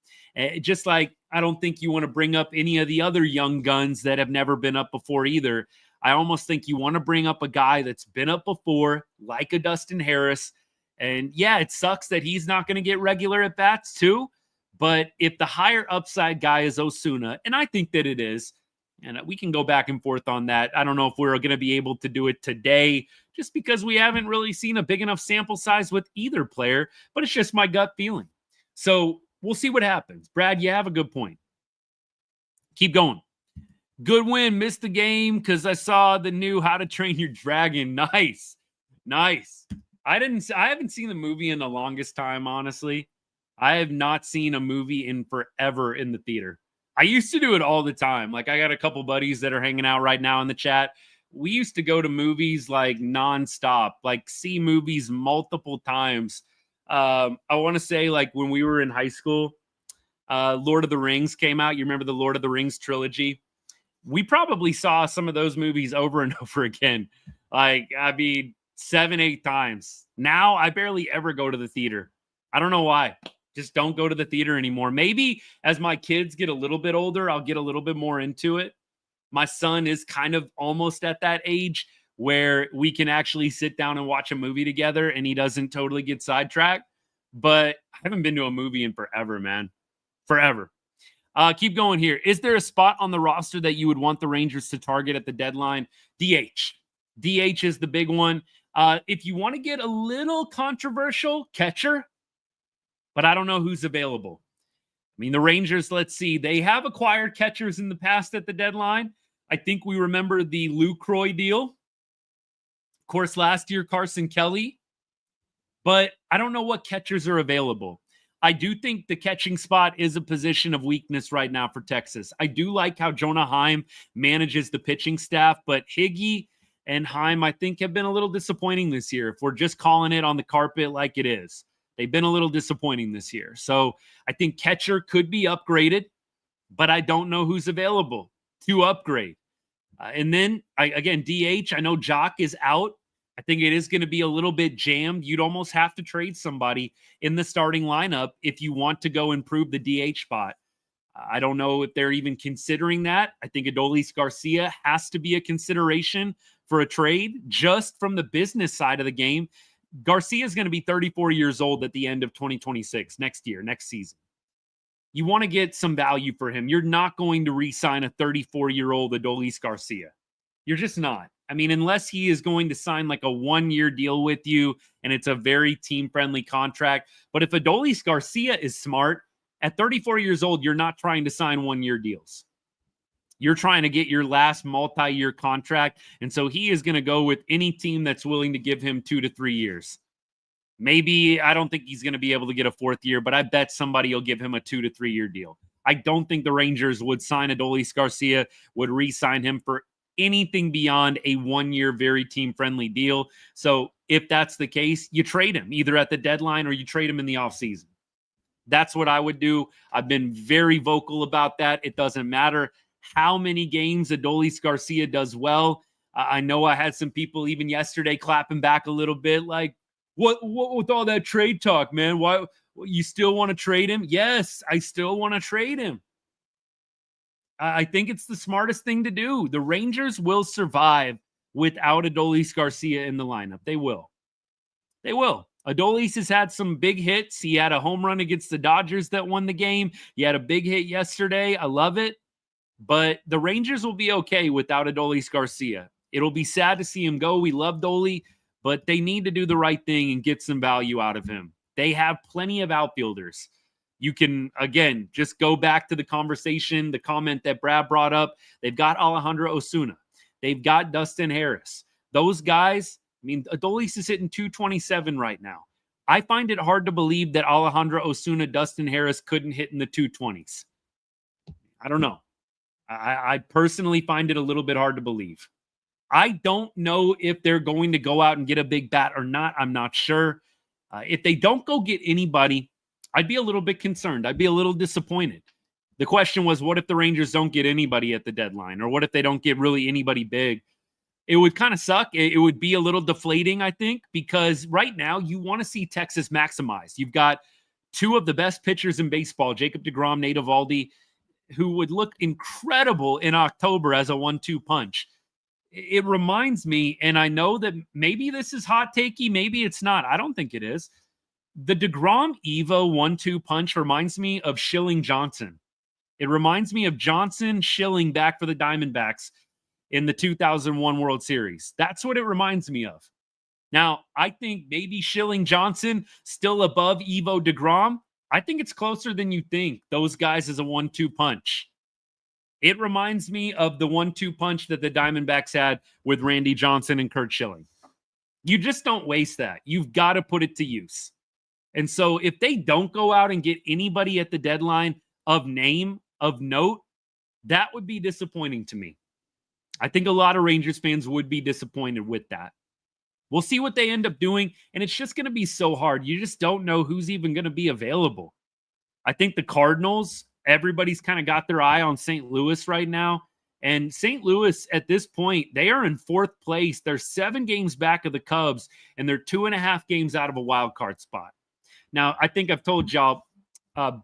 Just like I don't think you want to bring up any of the other young guns that have never been up before either. I almost think you want to bring up a guy that's been up before, like a Dustin Harris. And yeah, it sucks that he's not going to get regular at bats too. But if the higher upside guy is Osuna, and I think that it is, and we can go back and forth on that. I don't know if we're going to be able to do it today just because we haven't really seen a big enough sample size with either player, but it's just my gut feeling. So we'll see what happens. Brad, you have a good point. Keep going. Good win. Missed the game because I saw the new How to Train Your Dragon. Nice. Nice. I haven't seen the movie in the longest time, honestly. I have not seen a movie in forever in the theater. I used to do it all the time. Like I got a couple buddies that are hanging out right now in the chat. We used to go to movies like nonstop, like see movies multiple times. I want to say like when we were in high school, Lord of the Rings came out. You remember the Lord of the Rings trilogy? We probably saw some of those movies over and over again. Like, I mean, 7, 8 times. Now I barely ever go to the theater. I don't know why. Just don't go to the theater anymore. Maybe as my kids get a little bit older, I'll get a little bit more into it. My son is kind of almost at that age where we can actually sit down and watch a movie together and he doesn't totally get sidetracked. But I haven't been to a movie in forever, man. Forever. Keep going here. Is there a spot on the roster that you would want the Rangers to target at the deadline? DH. DH is the big one. If you want to get a little controversial, catcher. But I don't know who's available. I mean, the Rangers, let's see. They have acquired catchers in the past at the deadline. I think we remember the Lou Croy deal. Of course, last year, Carson Kelly. But I don't know what catchers are available. I do think the catching spot is a position of weakness right now for Texas. I do like how Jonah Heim manages the pitching staff, but Higgy and Heim, I think, have been a little disappointing this year if we're just calling it on the carpet like it is. They've been a little disappointing this year. So I think catcher could be upgraded, but I don't know who's available to upgrade. And then, again, DH, I know Jock is out. I think it is going to be a little bit jammed. You'd almost have to trade somebody in the starting lineup if you want to go improve the DH spot. I don't know if they're even considering that. I think Adolis Garcia has to be a consideration for a trade just from the business side of the game. Garcia is going to be 34 years old at the end of 2026, next season. You want to get some value for him. You're not going to re-sign a 34-year-old Adolis Garcia. You're just not. I mean, unless he is going to sign like a 1-year deal with you and it's a very team-friendly contract. But if Adolis Garcia is smart, at 34 years old, you're not trying to sign 1-year deals. You're trying to get your last multi-year contract. And so he is going to go with any team that's willing to give him 2 to 3 years. Maybe, I don't think he's going to be able to get a 4th year, but I bet somebody will give him a 2 to 3 year deal. I don't think the Rangers would sign Adolis Garcia, would re-sign him for anything beyond a 1-year, very team-friendly deal. So if that's the case, you trade him either at the deadline or you trade him in the offseason. That's what I would do. I've been very vocal about that. It doesn't matter how many games Adolis Garcia does well. I know I had some people even yesterday clapping back a little bit like, what with all that trade talk, man? Why you still want to trade him? Yes, I still want to trade him. I think it's the smartest thing to do. The Rangers will survive without Adolis Garcia in the lineup. They will. They will. Adolis has had some big hits. He had a home run against the Dodgers that won the game. He had a big hit yesterday. I love it. But the Rangers will be okay without Adolis Garcia. It'll be sad to see him go. We love Dolly, but they need to do the right thing and get some value out of him. They have plenty of outfielders. You can, again, just go back to the conversation, the comment that Brad brought up. They've got Alejandro Osuna. They've got Dustin Harris. Those guys, I mean, Adolis is hitting 227 right now. I find it hard to believe that Alejandro Osuna, Dustin Harris couldn't hit in the 220s. I don't know. I personally find it a little bit hard to believe. I don't know if they're going to go out and get a big bat or not. I'm not sure. If they don't go get anybody, I'd be a little bit concerned. I'd be a little disappointed. The question was, what if the Rangers don't get anybody at the deadline? Or what if they don't get really anybody big? It would kind of suck. It would be a little deflating, I think, because right now you want to see Texas maximized. You've got two of the best pitchers in baseball, Jacob deGrom, Nate Eovaldi, who would look incredible in October as a 1-2 punch. It reminds me, and I know that maybe this is hot takey, maybe it's not. I don't think it is. The DeGrom Evo 1-2 punch reminds me of Schilling Johnson. It reminds me of Johnson Schilling back for the Diamondbacks in the 2001 World Series. That's what it reminds me of. Now, I think maybe Schilling Johnson still above Evo DeGrom. I think it's closer than you think. Those guys as a 1-2 punch. It reminds me of the 1-2 punch that the Diamondbacks had with Randy Johnson and Curt Schilling. You just don't waste that. You've got to put it to use. And so if they don't go out and get anybody at the deadline of name, of note, that would be disappointing to me. I think a lot of Rangers fans would be disappointed with that. We'll see what they end up doing, and it's just going to be so hard. You just don't know who's even going to be available. I think the Cardinals, everybody's kind of got their eye on St. Louis right now. And St. Louis, at this point, they are in fourth place. They're 7 games back of the Cubs, and they're 2.5 games out of a wild card spot. Now, I think I've told y'all,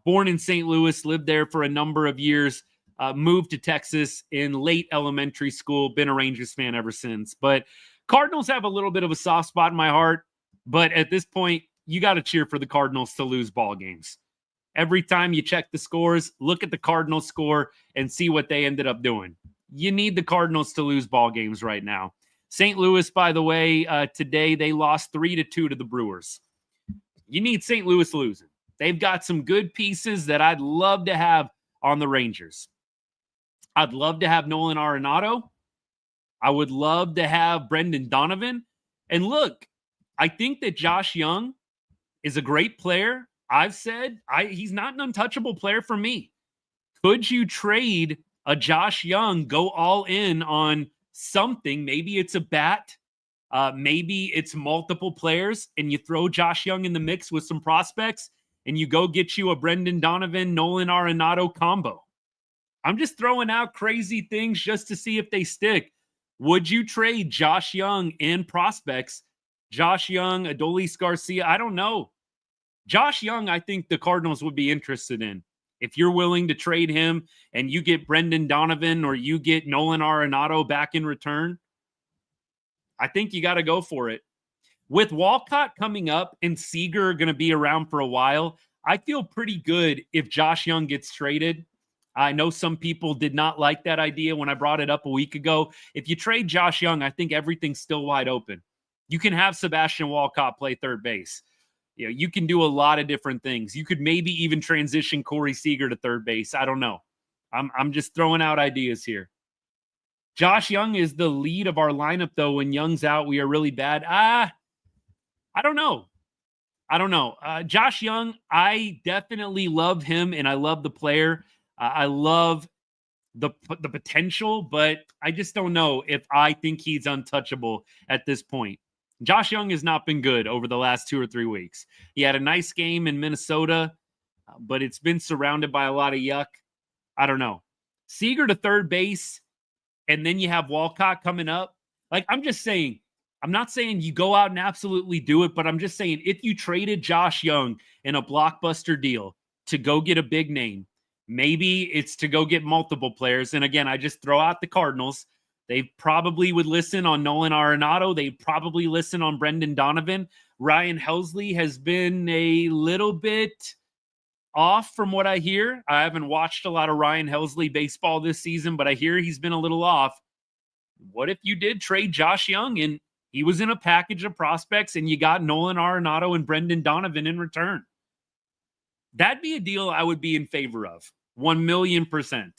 born in St. Louis, lived there for a number of years, moved to Texas in late elementary school, been a Rangers fan ever since. But Cardinals have a little bit of a soft spot in my heart. But at this point, you got to cheer for the Cardinals to lose ball games. Every time you check the scores, look at the Cardinals score and see what they ended up doing. You need the Cardinals to lose ball games right now. St. Louis, by the way, today they lost 3-2 to the Brewers. You need St. Louis losing. They've got some good pieces that I'd love to have on the Rangers. I'd love to have Nolan Arenado. I would love to have Brendan Donovan. And look, I think that Josh Young is a great player. I've said he's not an untouchable player for me. Could you trade a Josh Young, go all in on something? Maybe it's a bat. Maybe it's multiple players, and you throw Josh Young in the mix with some prospects, and you go get you a Brendan Donovan, Nolan Arenado combo. I'm just throwing out crazy things just to see if they stick. Would you trade Josh Young and prospects? Josh Young, Adolis Garcia, I don't know. Josh Young, I think the Cardinals would be interested in. If you're willing to trade him and you get Brendan Donovan or you get Nolan Arenado back in return, I think you got to go for it. With Walcott coming up and Seager going to be around for a while, I feel pretty good if Josh Young gets traded. I know some people did not like that idea when I brought it up a week ago. If you trade Josh Young, I think everything's still wide open. You can have Sebastian Walcott play third base. You know, you can do a lot of different things. You could maybe even transition Corey Seager to third base. I don't know. I'm just throwing out ideas here. Josh Young is the lead of our lineup, though. When Young's out, we are really bad. I don't know. Josh Young, I definitely love him, and I love the player. I love the potential, but I just don't know if I think he's untouchable at this point. Josh Young has not been good over the last 2 or 3 weeks. He had a nice game in Minnesota, but it's been surrounded by a lot of yuck. I don't know. Seager to third base, and then you have Walcott coming up. Like, I'm just saying, I'm not saying you go out and absolutely do it, but I'm just saying if you traded Josh Young in a blockbuster deal to go get a big name, maybe it's to go get multiple players. And again, I just throw out the Cardinals. They probably would listen on Nolan Arenado. They probably listen on Brendan Donovan. Ryan Helsley has been a little bit off from what I hear. I haven't watched a lot of Ryan Helsley baseball this season, but I hear he's been a little off. What if you did trade Josh Young and he was in a package of prospects and you got Nolan Arenado and Brendan Donovan in return? That'd be a deal I would be in favor of. 1,000,000%.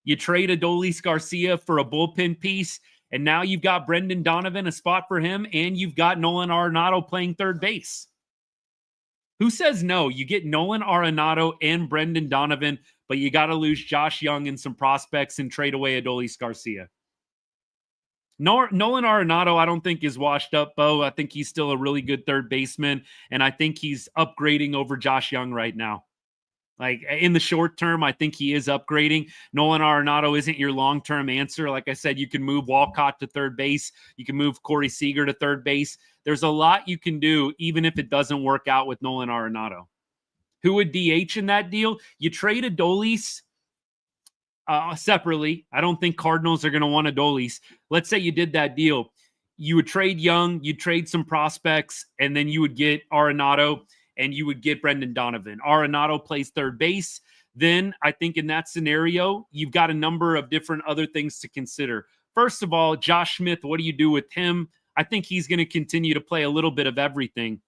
You trade Adolis Garcia for a bullpen piece, and now you've got Brendan Donovan, a spot for him, and you've got Nolan Arenado playing third base. Who says no? You get Nolan Arenado and Brendan Donovan but you got to lose Josh Young and some prospects and trade away Adolis Garcia. Nolan Arenado, I don't think is washed up, Bo. I think he's still a really good third baseman, and I think he's upgrading over Josh Young right now. Like in the short term, I think he is upgrading. Nolan Arenado isn't your long-term answer. Like I said, you can move Walcott to third base. You can move Corey Seager to third base. There's a lot you can do, even if it doesn't work out with Nolan Arenado. Who would DH in that deal? You trade Adolis separately. I don't think Cardinals are going to want Adolis. Let's say you did that deal. You would trade Young, you trade some prospects, and then you would get Arenado, and you would get Brendan Donovan. Arenado plays third base. Then I think in that scenario, you've got a number of different other things to consider. First of all, Josh Smith, what do you do with him? I think he's going to continue to play a little bit of everything.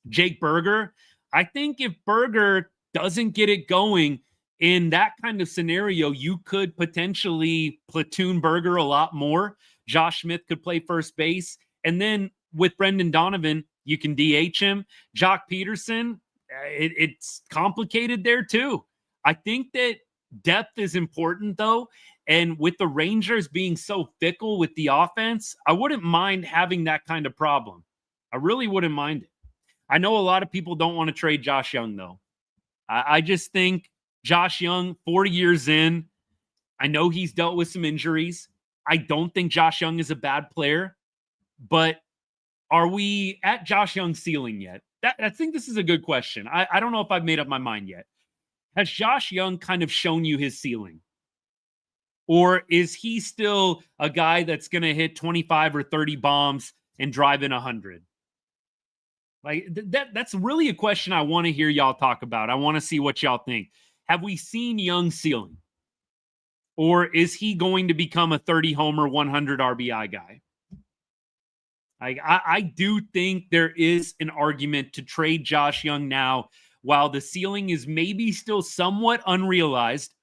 Jake Berger, I think if Berger doesn't get it going in that kind of scenario, you could potentially platoon Berger a lot more. Josh Smith could play first base. And then with Brendan Donovan, you can DH him. Jock Peterson, it's complicated there too. I think that depth is important though. And with the Rangers being so fickle with the offense, I wouldn't mind having that kind of problem. I really wouldn't mind it. I know a lot of people don't want to trade Josh Young though. I just think Josh Young, 4 years in, I know he's dealt with some injuries. I don't think Josh Young is a bad player, but are we at Josh Young's ceiling yet? I think this is a good question. I don't know if I've made up my mind yet. Has Josh Young kind of shown you his ceiling? Or is he still a guy that's going to hit 25 or 30 bombs and drive in 100? Like that's really a question I want to hear y'all talk about. I want to see what y'all think. Have we seen Young's ceiling? Or is he going to become a 30 homer, 100 RBI guy? I do think there is an argument to trade Josh Young now while the ceiling is maybe still somewhat unrealized.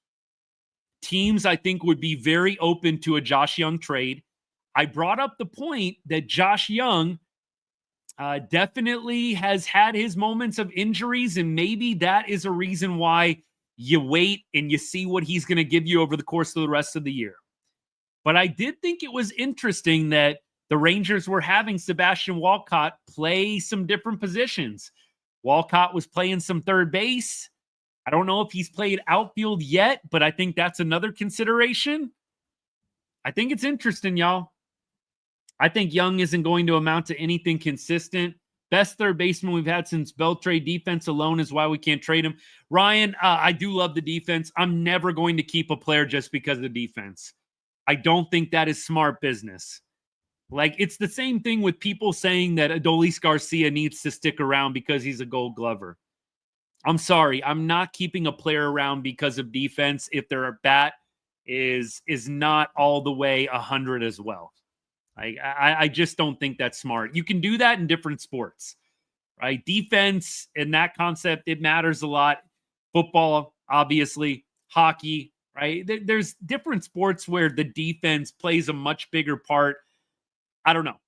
Teams, I think, would be very open to a Josh Young trade. I brought up the point that Josh Young definitely has had his moments of injuries, and maybe that is a reason why you wait and you see what he's going to give you over the course of the rest of the year. But I did think it was interesting that the Rangers were having Sebastian Walcott play some different positions. Walcott was playing some third base. I don't know if he's played outfield yet, but I think that's another consideration. I think it's interesting, y'all. I think Young isn't going to amount to anything consistent. Best third baseman we've had since Beltre. Defense alone is why we can't trade him. Ryan, I do love the defense. I'm never going to keep a player just because of the defense. I don't think that is smart business. Like, it's the same thing with people saying that Adolis Garcia needs to stick around because he's a Gold Glover. I'm sorry. I'm not keeping a player around because of defense if their bat is not all the way 100 as well. I just don't think that's smart. You can do that in different sports, right? Defense and that concept, it matters a lot. Football, obviously, hockey, right? There's different sports where the defense plays a much bigger part. I don't know.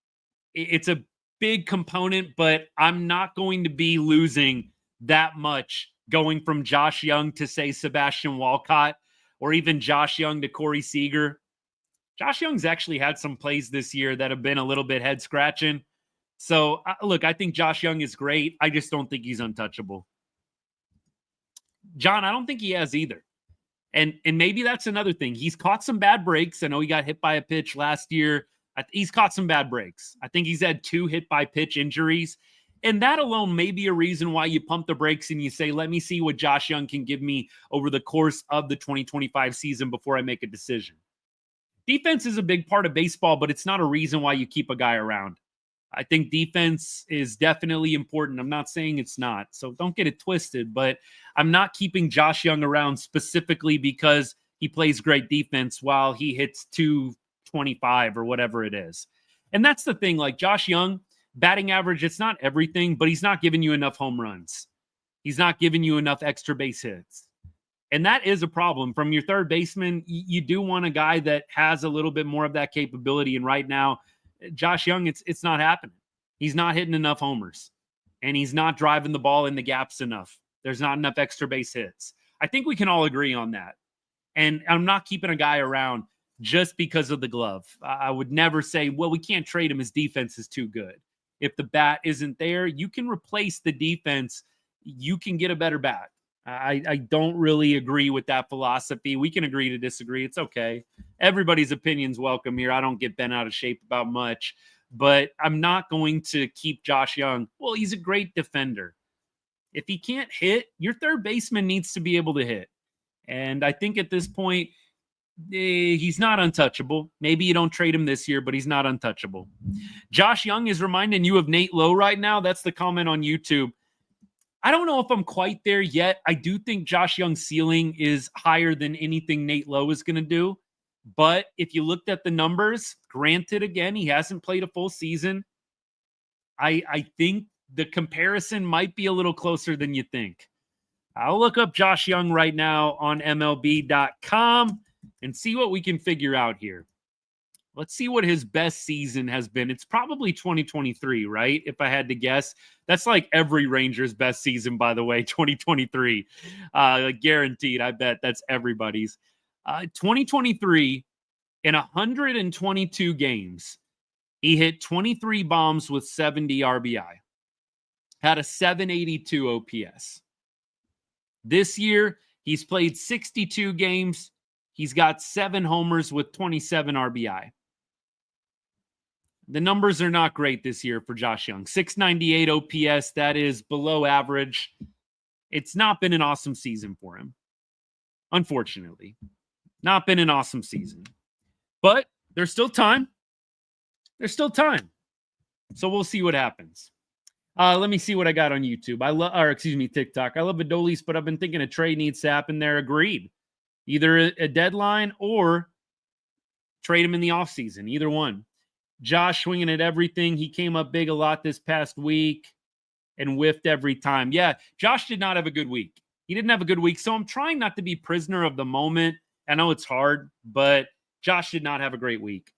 It's a big component, but I'm not going to be losing that much going from Josh Young to, say, Sebastian Walcott, or even Josh Young to Corey Seager. Josh Young's actually had some plays this year that have been a little bit head scratching. So look, I think Josh Young is great. I just don't think he's untouchable. John, I don't think he has either. And maybe that's another thing. He's caught some bad breaks. I know he got hit by a pitch last year. He's caught some bad breaks. I think he's had 2 hit by pitch injuries. And that alone may be a reason why you pump the brakes and you say, let me see what Josh Young can give me over the course of the 2025 season before I make a decision. Defense is a big part of baseball, but it's not a reason why you keep a guy around. I think defense is definitely important. I'm not saying it's not, so don't get it twisted, but I'm not keeping Josh Young around specifically because he plays great defense while he hits 225 or whatever it is. And that's the thing, like Josh Young, batting average, it's not everything, but he's not giving you enough home runs. He's not giving you enough extra base hits. And that is a problem. From your third baseman, you do want a guy that has a little bit more of that capability. And right now, Josh Young, it's not happening. He's not hitting enough homers. And he's not driving the ball in the gaps enough. There's not enough extra base hits. I think we can all agree on that. And I'm not keeping a guy around just because of the glove. I would never say, well, we can't trade him. His defense is too good. If the bat isn't there, you can replace the defense. You can get a better bat. I don't really agree with that philosophy. We can agree to disagree. It's okay. Everybody's opinion's welcome here. I don't get bent out of shape about much, but I'm not going to keep Josh Young. Well, he's a great defender. If he can't hit, your third baseman needs to be able to hit. And I think at this point, he's not untouchable. Maybe you don't trade him this year, but he's not untouchable. Josh Young is reminding you of Nate Lowe right now. That's the comment on YouTube. I don't know if I'm quite there yet. I do think Josh Young's ceiling is higher than anything Nate Lowe is going to do. But if you looked at the numbers, granted, again, he hasn't played a full season. I think the comparison might be a little closer than you think. I'll look up Josh Young right now on MLB.com and see what we can figure out here. Let's see what his best season has been. It's probably 2023, right? If I had to guess. That's like every Rangers' best season, by the way, 2023. Guaranteed, I bet that's everybody's. 2023, in 122 games, he hit 23 bombs with 70 RBI. Had a 782 OPS. This year, he's played 62 games. He's got 7 homers with 27 RBI. The numbers are not great this year for Josh Young. 698 OPS, that is below average. It's not been an awesome season for him. Unfortunately. Not been an awesome season. But there's still time. There's still time. So we'll see what happens. Let me see what I got on YouTube. TikTok. I love Adolis, but I've been thinking a trade needs to happen there. Agreed. Either a deadline or trade him in the offseason. Either one. Josh swinging at everything. He came up big a lot this past week and whiffed every time. Yeah, Josh did not have a good week. He didn't have a good week, so I'm trying not to be prisoner of the moment. I know it's hard, but Josh did not have a great week.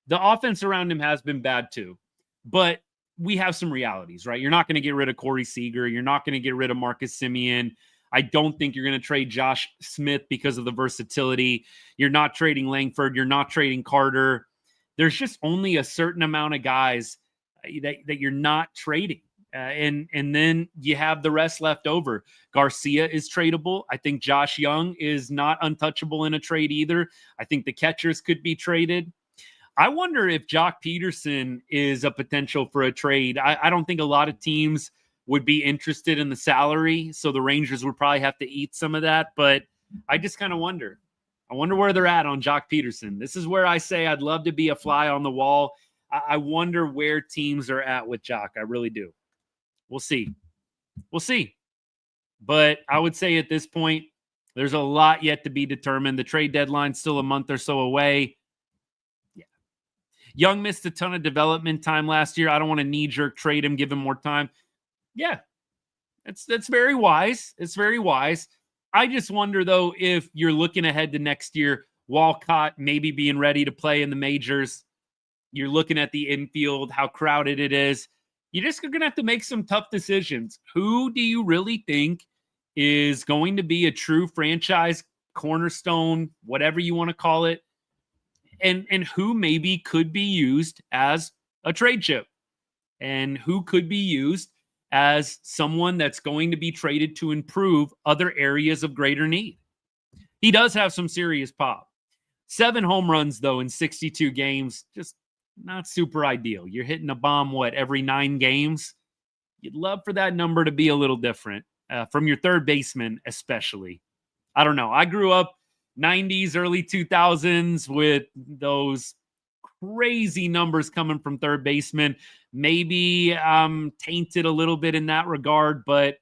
The offense around him has been bad too, but we have some realities, right? You're not going to get rid of Corey Seager. You're not going to get rid of Marcus Semien. I don't think you're going to trade Josh Smith because of the versatility. You're not trading Langford. You're not trading Carter. There's just only a certain amount of guys that you're not trading. And then you have the rest left over. Garcia is tradable. I think Josh Young is not untouchable in a trade either. I think the catchers could be traded. I wonder if Jock Peterson is a potential for a trade. I don't think a lot of teams would be interested in the salary, so the Rangers would probably have to eat some of that. But I just kind of wonder. I wonder where they're at on Jock Peterson. This is where I say I'd love to be a fly on the wall. I wonder where teams are at with Jock. I really do. We'll see. We'll see. But I would say at this point, there's a lot yet to be determined. The trade deadline's still a month or so away. Yeah. Young missed a ton of development time last year. I don't want to knee-jerk trade him, give him more time. Yeah, that's very wise. It's very wise. I just wonder, though, if you're looking ahead to next year, Walcott maybe being ready to play in the majors. You're looking at the infield, how crowded it is. You're just going to have to make some tough decisions. Who do you really think is going to be a true franchise cornerstone, whatever you want to call it, and who maybe could be used as a trade chip, and who could be used as someone that's going to be traded to improve other areas of greater need? He does have some serious pop. 7 home runs, though, in 62 games, just not super ideal. You're hitting a bomb, every 9 games? You'd love for that number to be a little different, from your third baseman especially. I don't know. I grew up 90s, early 2000s with those crazy numbers coming from third baseman. Maybe tainted a little bit in that regard, but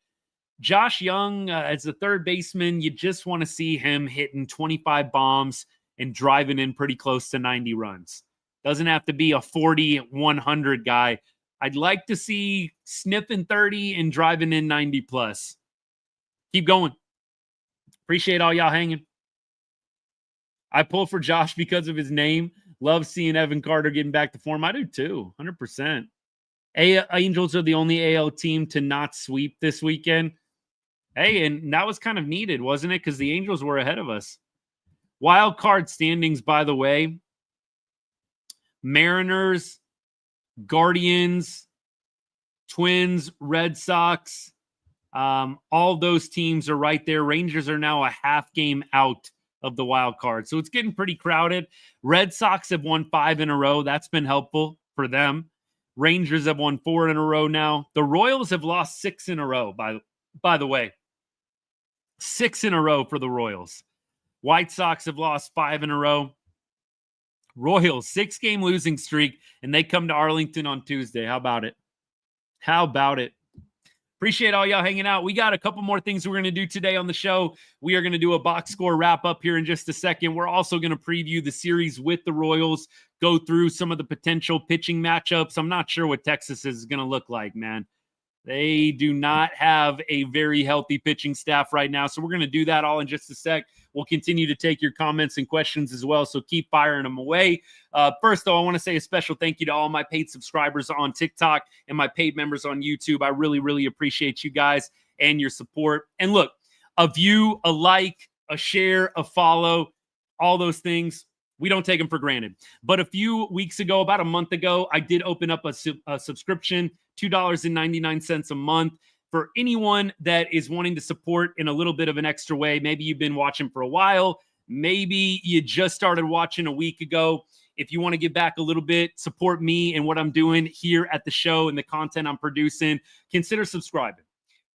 Josh Young, as a third baseman, you just want to see him hitting 25 bombs and driving in pretty close to 90 runs. Doesn't have to be a 40-100 guy. I'd like to see sniffing 30 and driving in 90 plus. Keep going. Appreciate all y'all hanging. I pull for Josh because of his name. Love seeing Evan Carter getting back to form. I do too, 100%. Angels are the only AL team to not sweep this weekend. Hey, and that was kind of needed, wasn't it? Because the Angels were ahead of us. Wild card standings, by the way. Mariners, Guardians, Twins, Red Sox. All those teams are right there. Rangers are now a half game out of the wild card. So it's getting pretty crowded. Red Sox have won 5 in a row. That's been helpful for them. Rangers have won 4 in a row now. The Royals have lost 6 in a row, by the way. 6 in a row for the Royals. White Sox have lost 5 in a row. Royals, 6-game losing streak, and they come to Arlington on Tuesday. How about it? How about it? Appreciate all y'all hanging out. We got a couple more things we're going to do today on the show. We are going to do a box score wrap up here in just a second. We're also going to preview the series with the Royals, go through some of the potential pitching matchups. I'm not sure what Texas is going to look like, man. They do not have a very healthy pitching staff right now. So we're going to do that all in just a sec. We'll continue to take your comments and questions as well. So keep firing them away. First, though, I want to say a special thank you to all my paid subscribers on TikTok and my paid members on YouTube. I really, really appreciate you guys and your support. And look, a view, a like, a share, a follow, all those things, we don't take them for granted. But a few weeks ago, about a month ago, I did open up a subscription, $2.99 a month. For anyone that is wanting to support in a little bit of an extra way. Maybe you've been watching for a while. Maybe you just started watching a week ago. If you want to give back a little bit, support me and what I'm doing here at the show and the content I'm producing, consider subscribing.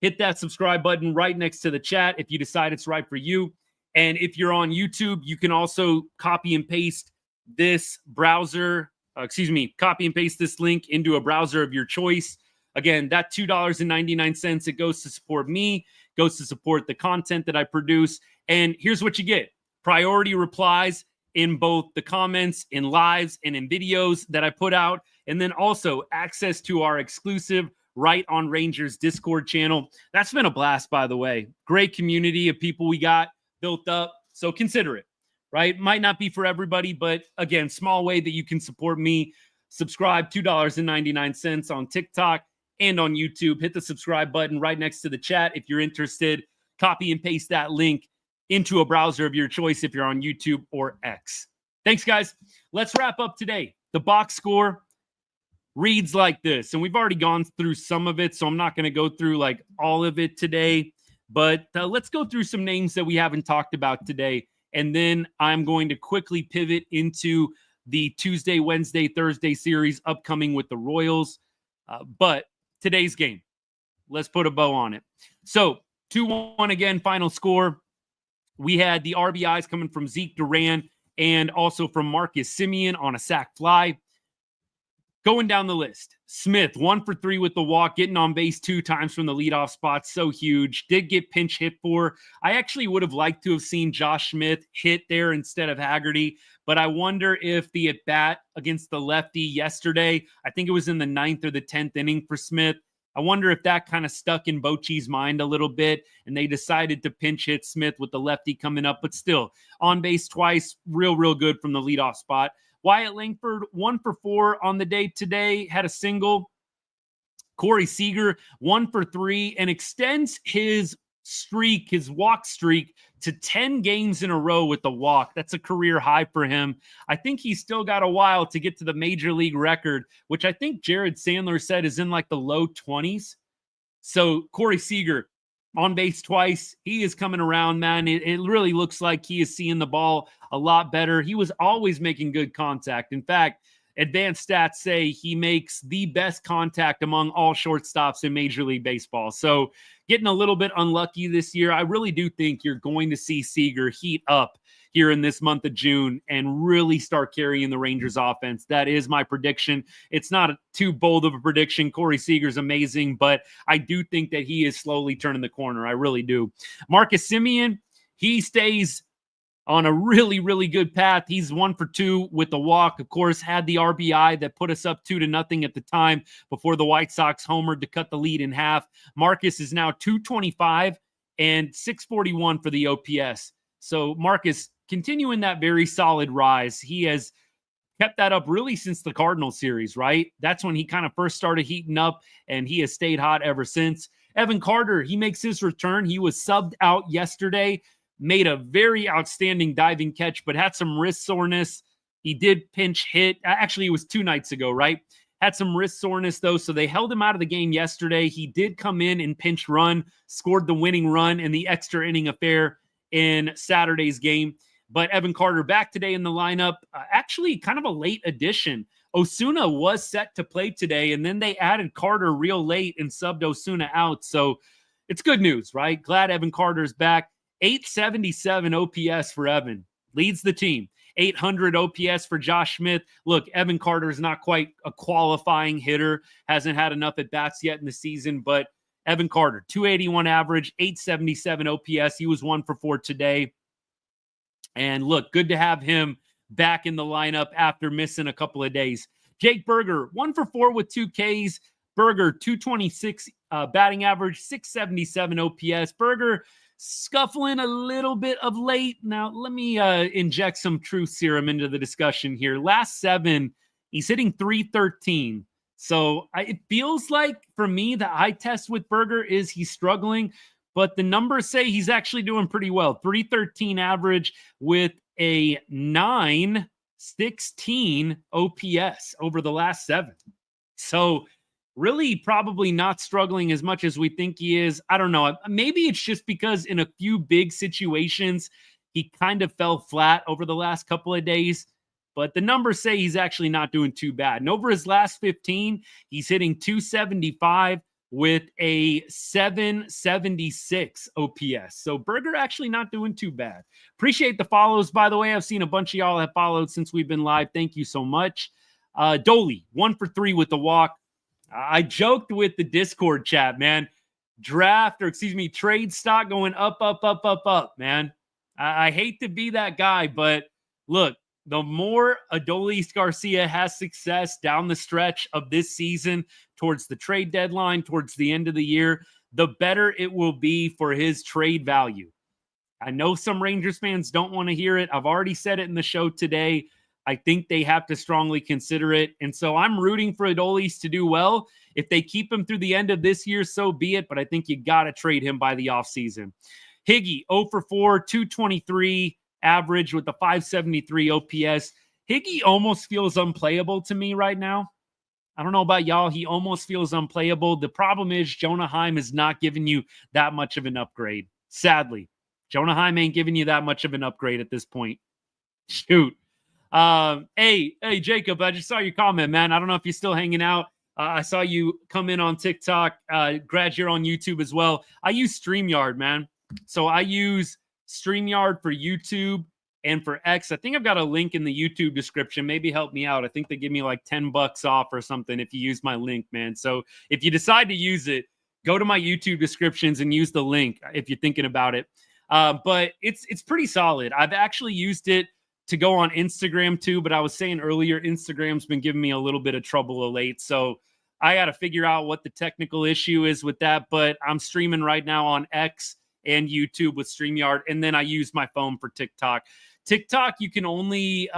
Hit that subscribe button right next to the chat if you decide it's right for you. And if you're on YouTube, you can also copy and paste this copy and paste this link into a browser of your choice. Again, that $2.99, it goes to support me, goes to support the content that I produce. And here's what you get. Priority replies in both the comments, in lives, and in videos that I put out. And then also access to our exclusive Right on Rangers Discord channel. That's been a blast, by the way. Great community of people we got built up. So consider it, right? Might not be for everybody, but again, small way that you can support me. Subscribe, $2.99 on TikTok and on YouTube. Hit the subscribe button right next to the chat if you're interested. Copy and paste that link into a browser of your choice if you're on YouTube or X. Thanks, guys. Let's wrap up today. The box score reads like this, and we've already gone through some of it, so I'm not going to go through like all of it today, but let's go through some names that we haven't talked about today, and then I'm going to quickly pivot into the Tuesday, Wednesday, Thursday series upcoming with the Royals. But today's game, let's put a bow on it. So 2-1 again, final score. We had the RBIs coming from Ezequiel Duran and also from Marcus Semien on a sac fly. Going down the list, Smith, 1 for 3 with the walk, getting on base 2 times from the leadoff spot. So huge. Did get pinch hit for. I actually would have liked to have seen Josh Smith hit there instead of Haggerty, but I wonder if the at-bat against the lefty yesterday, I think it was in the 9th or the 10th inning for Smith, I wonder if that kind of stuck in Bochy's mind a little bit, and they decided to pinch hit Smith with the lefty coming up, but still, on base twice, real good from the leadoff spot. Wyatt Langford, 1 for 4 on the day today, had a single. Corey Seager, 1 for 3, and extends his streak, his walk streak, to 10 games in a row with the walk. That's a career high for him. I think he's still got a while to get to the major league record, which I think Jared Sandler said is in like the low 20s. So Corey Seager, on base twice. He is coming around, man. It really looks like he is seeing the ball a lot better. He was always making good contact. In fact, advanced stats say he makes the best contact among all shortstops in Major League Baseball. So getting a little bit unlucky this year. I really do think you're going to see Seager heat up here in this month of June and really start carrying the Rangers offense. That is my prediction. It's not too bold of a prediction. Corey Seager's amazing, but I do think that he is slowly turning the corner. I really do. Marcus Semien, he stays on a really good path. He's 1 for 2 with the walk. Of course, had the RBI that put us up 2-0 at the time before the White Sox homered to cut the lead in half. Marcus is now 225 and 641 for the OPS. So Marcus continuing that very solid rise. He has kept that up really since the Cardinals series, right? That's when he kind of first started heating up, and he has stayed hot ever since. Evan Carter, he makes his return. He was subbed out yesterday, made a very outstanding diving catch, but had some wrist soreness. He did pinch hit. Actually, it was 2 nights ago, right? Had some wrist soreness, though, so they held him out of the game yesterday. He did come in and pinch run, scored the winning run in the extra inning affair in Saturday's game. But Evan Carter back today in the lineup. Actually, kind of a late addition. Osuna was set to play today, and then they added Carter real late and subbed Osuna out. So it's good news, right? Glad Evan Carter's back. 877 OPS for Evan. Leads the team. 800 OPS for Josh Smith. Look, Evan Carter is not quite a qualifying hitter. Hasn't had enough at-bats yet in the season, but Evan Carter, 281 average, 877 OPS. He was 1 for 4 today. And look, good to have him back in the lineup after missing a couple of days. Jake Berger, 1 for 4 with 2 Ks. Berger, 226 batting average, 677 OPS. Berger scuffling a little bit of late. Now, let me inject some truth serum into the discussion here. Last 7, he's hitting 313. So it feels like, for me, the eye test with Berger is he's struggling, but the numbers say he's actually doing pretty well. 313 average with a 916 OPS over the last 7. So really probably not struggling as much as we think he is. I don't know. Maybe it's just because in a few big situations, he kind of fell flat over the last couple of days. But the numbers say he's actually not doing too bad. And over his last 15, he's hitting 275 with a 776 OPS. So Berger actually not doing too bad. Appreciate the follows, by the way. I've seen a bunch of y'all have followed since we've been live. Thank you so much. Dolly, 1 for 3 with the walk. I joked with the Discord chat, man. Trade stock going up, man. I hate to be that guy, but look, the more Adolis Garcia has success down the stretch of this season towards the trade deadline, towards the end of the year, the better it will be for his trade value. I know some Rangers fans don't want to hear it. I've already said it in the show today. I think they have to strongly consider it. And so I'm rooting for Adolis to do well. If they keep him through the end of this year, so be it. But I think you got to trade him by the offseason. Higgy, 0 for 4, 223 average with a 573 OPS. Higgy almost feels unplayable to me right now. I don't know about y'all. He almost feels unplayable. The problem is Jonah Heim is not giving you that much of an upgrade. Sadly, Jonah Heim ain't giving you that much of an upgrade at this point. Shoot. Hey, Jacob, I just saw your comment, man. I don't know if you're still hanging out. I saw you come in on TikTok. Glad you're on YouTube as well. I use StreamYard, man. So I use StreamYard for YouTube and for X. I think I've got a link in the YouTube description. Maybe help me out. I think they give me like $10 off or something if you use my link, man. So if you decide to use it, go to my YouTube descriptions and use the link if you're thinking about it. But it's pretty solid. I've actually used it to go on Instagram too, but I was saying earlier, Instagram's been giving me a little bit of trouble of late. So I got to figure out what the technical issue is with that, but I'm streaming right now on X and YouTube with StreamYard. And then I use my phone for TikTok. TikTok, you can only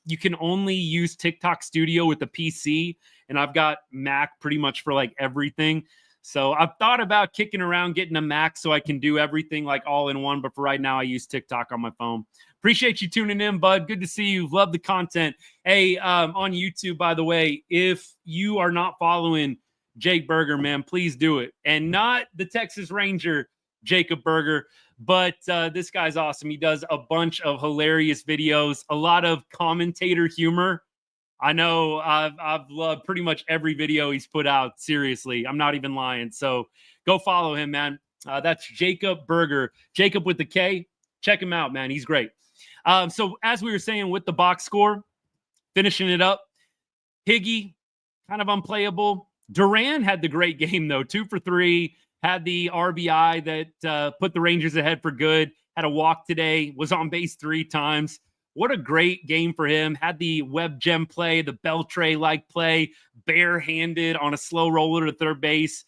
use TikTok Studio with the PC, and I've got Mac pretty much for like everything. So I've thought about kicking around getting a Mac so I can do everything like all in one. But for right now, I use TikTok on my phone. Appreciate you tuning in, bud. Good to see you. Love the content. Hey, on YouTube, by the way, if you are not following Jake Berger, man, please do it. And not the Texas Ranger, Jacob Berger, but this guy's awesome. He does a bunch of hilarious videos, a lot of commentator humor. I know I've loved pretty much every video he's put out. Seriously, I'm not even lying. So go follow him, man. That's Jacob Berger. Jacob with the K. Check him out, man. He's great. So as we were saying with the box score, finishing it up, Higgy, kind of unplayable. Duran had the great game, though. 2 for 3, had the RBI that put the Rangers ahead for good, had a walk today, was on base 3 times. What a great game for him. Had the web gem play, the Beltre-like play, barehanded on a slow roller to third base.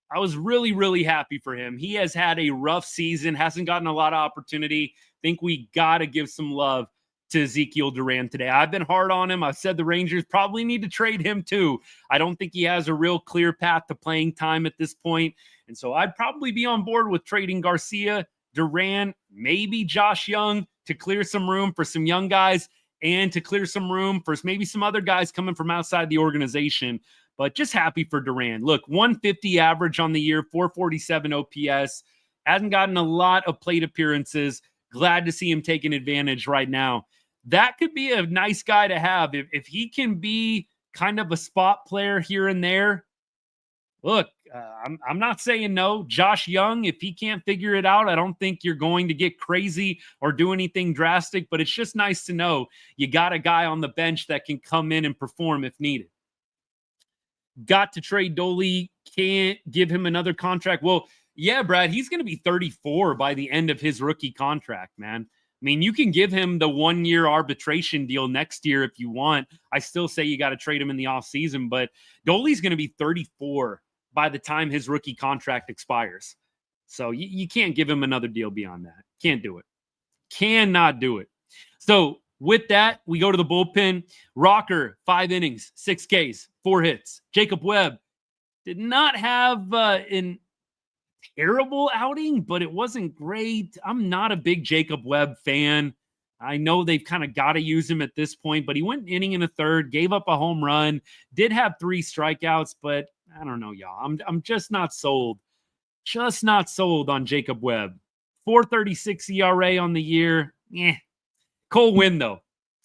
I was really, really happy for him. He has had a rough season, hasn't gotten a lot of opportunity. Think we got to give some love to Ezequiel Duran today. I've been hard on him. I've said the Rangers probably need to trade him too. I don't think he has a real clear path to playing time at this point. And so I'd probably be on board with trading Garcia, Duran, maybe Josh Young to clear some room for some young guys and to clear some room for maybe some other guys coming from outside the organization. But just happy for Duran. Look, 150 average on the year, 447 OPS. Hasn't gotten a lot of plate appearances. Glad to see him taking advantage right now. That could be a nice guy to have. If he can be kind of a spot player here and there, look, I'm not saying no. Josh Young, if he can't figure it out, I don't think you're going to get crazy or do anything drastic, but it's just nice to know you got a guy on the bench that can come in and perform if needed. Got to trade Dolly, can't give him another contract. Well, yeah, Brad, he's going to be 34 by the end of his rookie contract, man. I mean, you can give him the 1-year arbitration deal next year if you want. I still say you got to trade him in the offseason, but Dolly's going to be 34 by the time his rookie contract expires. So you can't give him another deal beyond that. Can't do it. Cannot do it. So with that, we go to the bullpen. Rocker, 5 innings, 6 Ks, 4 hits. Jacob Webb did not have an terrible outing, but it wasn't great. I'm not a big Jacob Webb fan. I know they've kind of got to use him at this point, but he went an inning and a third, gave up a home run, did have 3 strikeouts, but I don't know, y'all. I'm just not sold. Just not sold on Jacob Webb. 4.36 ERA on the year. Cole Winn, though.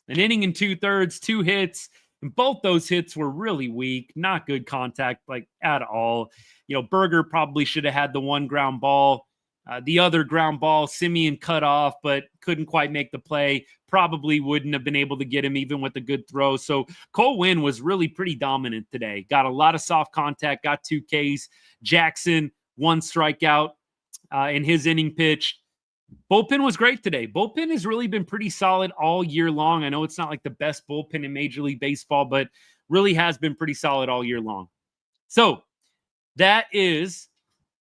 An inning and 2/3, 2 hits. And both those hits were really weak. Not good contact, like, at all. You know, Berger probably should have had the 1 ground ball. The other ground ball, Simeon cut off, but couldn't quite make the play. Probably wouldn't have been able to get him even with a good throw. So Cole Winn was really pretty dominant today. Got a lot of soft contact, got 2 Ks. Jackson, 1 strikeout in his inning pitch. Bullpen was great today. Bullpen has really been pretty solid all year long. I know it's not like the best bullpen in Major League Baseball, but really has been pretty solid all year long. So that is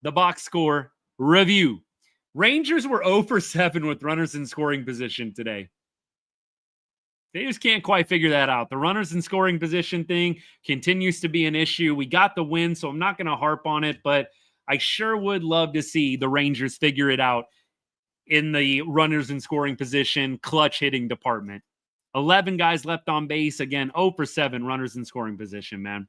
the box score review. Rangers were 0 for 7 with runners in scoring position today. They just can't quite figure that out. The runners in scoring position thing continues to be an issue. We got the win, so I'm not going to harp on it, but I sure would love to see the Rangers figure it out in the runners in scoring position, clutch hitting department. 11 guys left on base. Again, 0 for 7 runners in scoring position, man.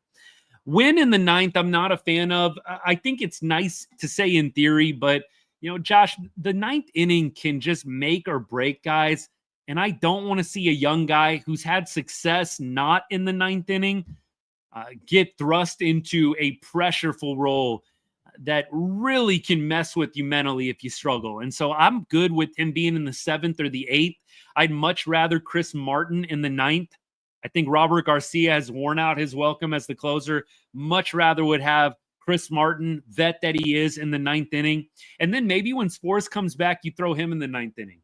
Win in the 9th, I'm not a fan of. I think it's nice to say in theory, but, you know, Josh, the 9th inning can just make or break guys. And I don't want to see a young guy who's had success not in the 9th inning get thrust into a pressureful role that really can mess with you mentally if you struggle. And so I'm good with him being in the 7th or the 8th. I'd much rather Chris Martin in the 9th. I think Robert Garcia has worn out his welcome as the closer. Much rather would have Chris Martin, vet that he is, in the 9th inning. And then maybe when Spores comes back, you throw him in the 9th inning.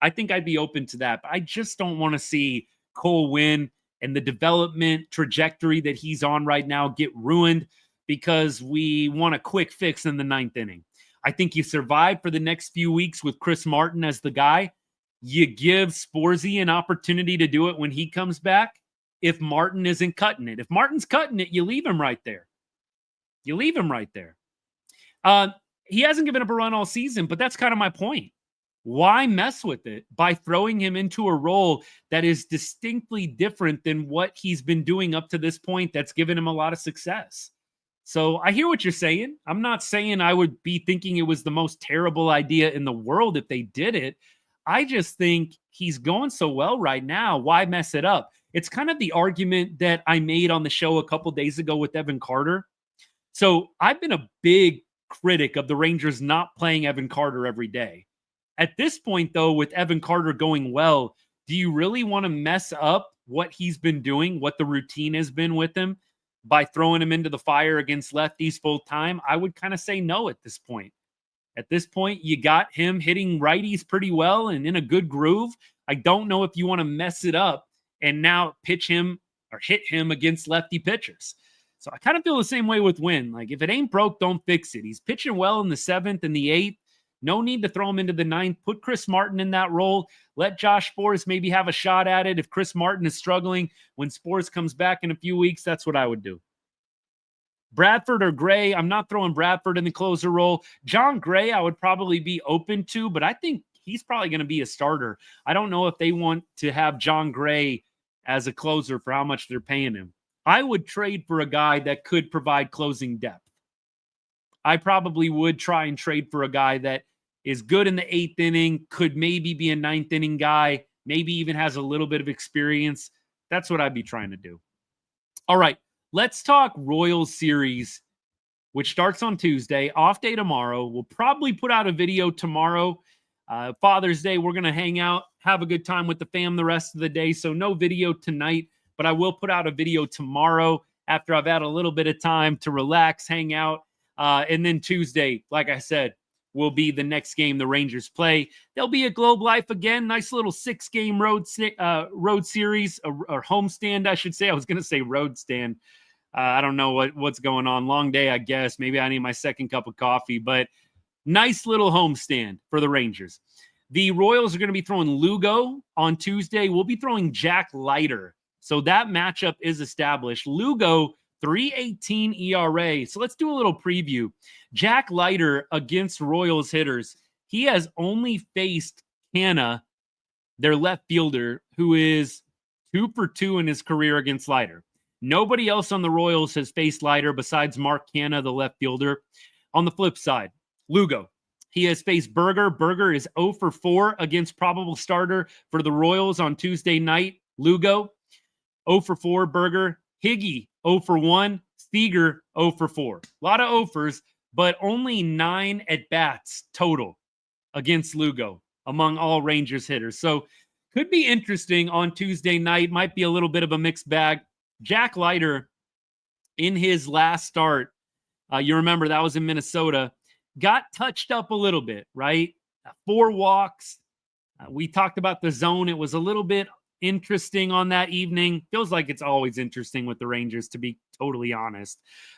I think I'd be open to that. But I just don't want to see Cole Winn and the development trajectory that he's on right now get ruined because we want a quick fix in the 9th inning. I think you survive for the next few weeks with Chris Martin as the guy. You give Sporzy an opportunity to do it when he comes back if Martin isn't cutting it. If Martin's cutting it, you leave him right there. You leave him right there. He hasn't given up a run all season, but that's kind of my point. Why mess with it by throwing him into a role that is distinctly different than what he's been doing up to this point that's given him a lot of success? So I hear what you're saying. I'm not saying I would be thinking it was the most terrible idea in the world if they did it. I just think he's going so well right now. Why mess it up? It's kind of the argument that I made on the show a couple days ago with Evan Carter. So I've been a big critic of the Rangers not playing Evan Carter every day. At this point, though, with Evan Carter going well, do you really want to mess up what he's been doing, what the routine has been with him, by throwing him into the fire against lefties full time? I would kind of say no at this point. At this point, you got him hitting righties pretty well and in a good groove. I don't know if you want to mess it up and now pitch him or hit him against lefty pitchers. So I kind of feel the same way with Winn. Like, if it ain't broke, don't fix it. He's pitching well in the 7th and the 8th. No need to throw him into the 9th. Put Chris Martin in that role. Let Josh Spores maybe have a shot at it. If Chris Martin is struggling when Spores comes back in a few weeks, that's what I would do. Bradford or Gray, I'm not throwing Bradford in the closer role. John Gray, I would probably be open to, but I think he's probably going to be a starter. I don't know if they want to have John Gray as a closer for how much they're paying him. I would trade for a guy that could provide closing depth. I probably would try and trade for a guy that is good in the 8th inning, could maybe be a 9th inning guy, maybe even has a little bit of experience. That's what I'd be trying to do. All right, let's talk Royals series, which starts on Tuesday, off day tomorrow. We'll probably put out a video tomorrow. Father's Day, we're going to hang out, have a good time with the fam the rest of the day. So no video tonight, but I will put out a video tomorrow after I've had a little bit of time to relax, hang out. And then Tuesday, like I said, will be the next game the Rangers play. There'll be a Globe Life again. Nice little 6-game road series, or homestand, I should say. I was going to say road stand. I don't know what's going on. Long day, I guess. Maybe I need my second cup of coffee, but nice little homestand for the Rangers. The Royals are going to be throwing Lugo on Tuesday. We'll be throwing Jack Leiter. So that matchup is established. Lugo, 3.18 ERA. So let's do a little preview. Jack Leiter against Royals hitters. He has only faced Canna, their left fielder, who is 2 for 2 in his career against Leiter. Nobody else on the Royals has faced Leiter besides Mark Canna, the left fielder. On the flip side, Lugo. He has faced Berger. Berger is 0 for 4 against probable starter for the Royals on Tuesday night. Lugo, 0 for 4. Berger. Higgy, 0 for 1. Steger, 0 for 4. A lot of 0-fers, but only 9 at-bats total against Lugo among all Rangers hitters. So could be interesting on Tuesday night. Might be a little bit of a mixed bag. Jack Leiter, in his last start, you remember that was in Minnesota, got touched up a little bit, right? 4 walks. We talked about the zone. It was a little bit interesting on that evening. Feels like it's always interesting with the Rangers, to be totally honest.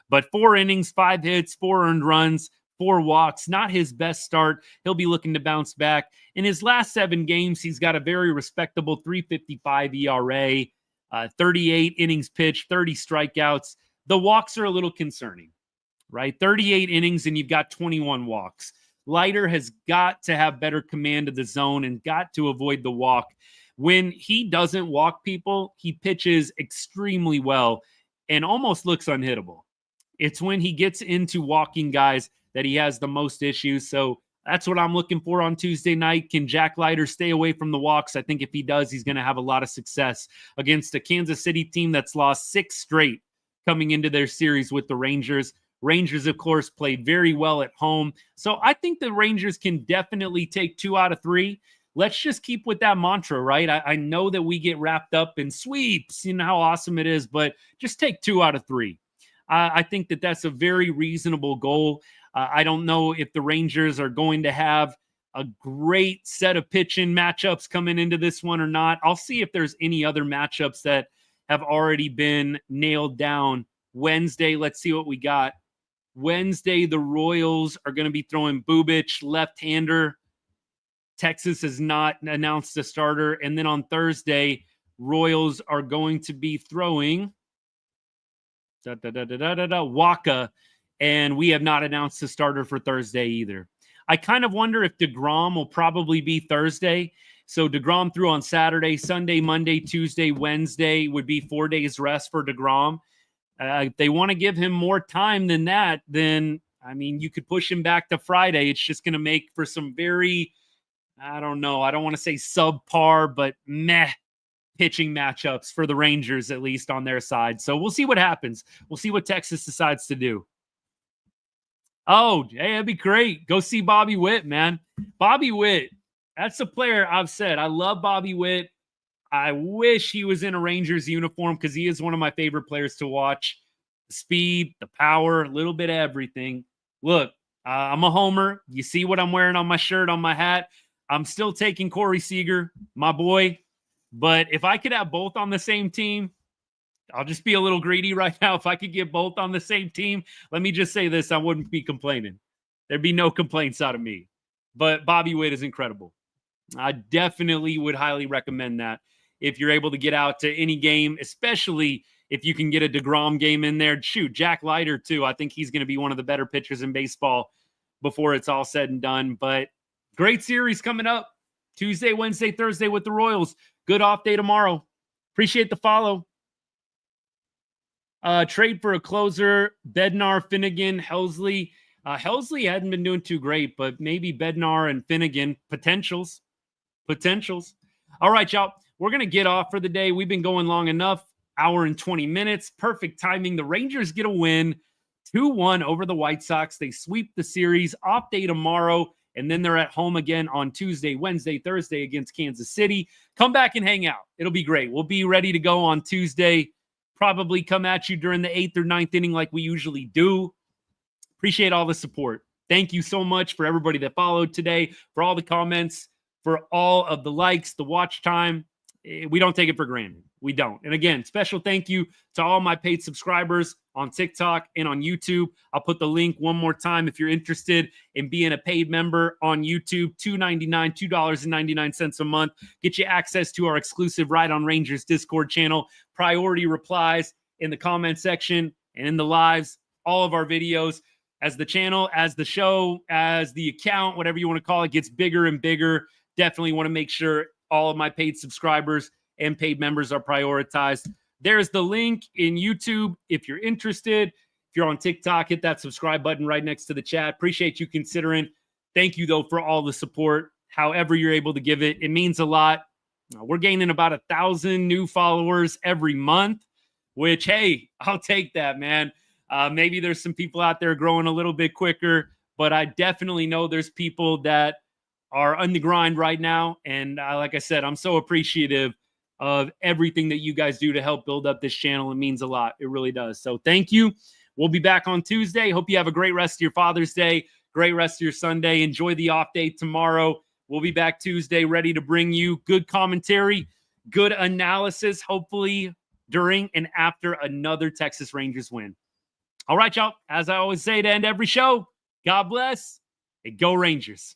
But 4 innings, 5 hits, 4 earned runs, 4 walks. Not his best start. He'll be looking to bounce back. In his last 7 games, he's got a very respectable 3.55 ERA, 38 innings pitched, 30 strikeouts. The walks are a little concerning, right? 38 innings and you've got 21 walks. Leiter has got to have better command of the zone and got to avoid the walk. When he doesn't walk people, he pitches extremely well and almost looks unhittable. It's when he gets into walking guys that he has the most issues. So that's what I'm looking for on Tuesday night. Can Jack Leiter stay away from the walks? I think if he does, he's going to have a lot of success against a Kansas City team that's lost 6 straight coming into their series with the Rangers. Rangers, of course, played very well at home. So I think the Rangers can definitely take 2 out of 3. Let's just keep with that mantra, right? I know that we get wrapped up in sweeps, you know how awesome it is, but just take 2 out of 3. I think that that's a very reasonable goal. I don't know if the Rangers are going to have a great set of pitching matchups coming into this one or not. I'll see if there's any other matchups that have already been nailed down. Wednesday, let's see what we got. Wednesday, the Royals are going to be throwing Bubic, left-hander. Texas has not announced a starter. And then on Thursday, Royals are going to be throwing Waka, and we have not announced a starter for Thursday either. I kind of wonder if DeGrom will probably be Thursday. So DeGrom threw on Saturday, Sunday, Monday, Tuesday, Wednesday would be 4 days rest for DeGrom. If they want to give him more time than that, then, I mean, you could push him back to Friday. It's just going to make for some very, I don't know, I don't want to say subpar, but meh pitching matchups for the Rangers, at least on their side. So we'll see what happens. We'll see what Texas decides to do. Oh, hey, that'd be great. Go see Bobby Witt, man. Bobby Witt, that's a player I've said. I love Bobby Witt. I wish he was in a Rangers uniform because he is one of my favorite players to watch. The speed, the power, a little bit of everything. Look, I'm a homer. You see what I'm wearing on my shirt, on my hat. I'm still taking Corey Seager, my boy. But if I could have both on the same team, I'll just be a little greedy right now. If I could get both on the same team, let me just say this, I wouldn't be complaining. There'd be no complaints out of me. But Bobby Witt is incredible. I definitely would highly recommend that if you're able to get out to any game, especially if you can get a DeGrom game in there. Shoot, Jack Leiter, too. I think he's going to be one of the better pitchers in baseball before it's all said and done. But great series coming up Tuesday, Wednesday, Thursday with the Royals. Good off day tomorrow. Appreciate the follow. Trade for a closer, Bednar, Finnegan, Helsley. Helsley hadn't been doing too great, but maybe Bednar and Finnegan, potentials. All right, y'all. We're going to get off for the day. We've been going long enough. Hour and 20 minutes. Perfect timing. The Rangers get a win 2-1 over the White Sox. They sweep the series. Off day tomorrow, and then they're at home again on Tuesday, Wednesday, Thursday against Kansas City. Come back and hang out. It'll be great. We'll be ready to go on Tuesday. Probably come at you during the 8th or 9th inning like we usually do. Appreciate all the support. Thank you so much for everybody that followed today, for all the comments, for all of the likes, the watch time. We don't take it for granted. We don't. And again, special thank you to all my paid subscribers on TikTok and on YouTube. I'll put the link one more time if you're interested in being a paid member on YouTube. $2.99 a month. Get you access to our exclusive Ride on Rangers Discord channel, priority replies in the comment section and in the lives, all of our videos. As the channel, as the show, as the account, whatever you want to call it, gets bigger and bigger, definitely want to make sure all of my paid subscribers and paid members are prioritized. There's the link in YouTube if you're interested. If you're on TikTok, hit that subscribe button right next to the chat. Appreciate you considering. Thank you, though, for all the support. However you're able to give it, it means a lot. We're gaining about 1,000 new followers every month, which, hey, I'll take that, man. Maybe there's some people out there growing a little bit quicker, but I definitely know there's people that are on the grind right now. And like I said, I'm so appreciative of everything that you guys do to help build up this channel. It means a lot. It really does. So thank you. We'll be back on Tuesday. Hope you have a great rest of your Father's Day, great rest of your Sunday. Enjoy the off day tomorrow. We'll be back Tuesday ready to bring you good commentary, good analysis, hopefully during and after another Texas Rangers win. All right, y'all. As I always say to end every show, God bless and go Rangers.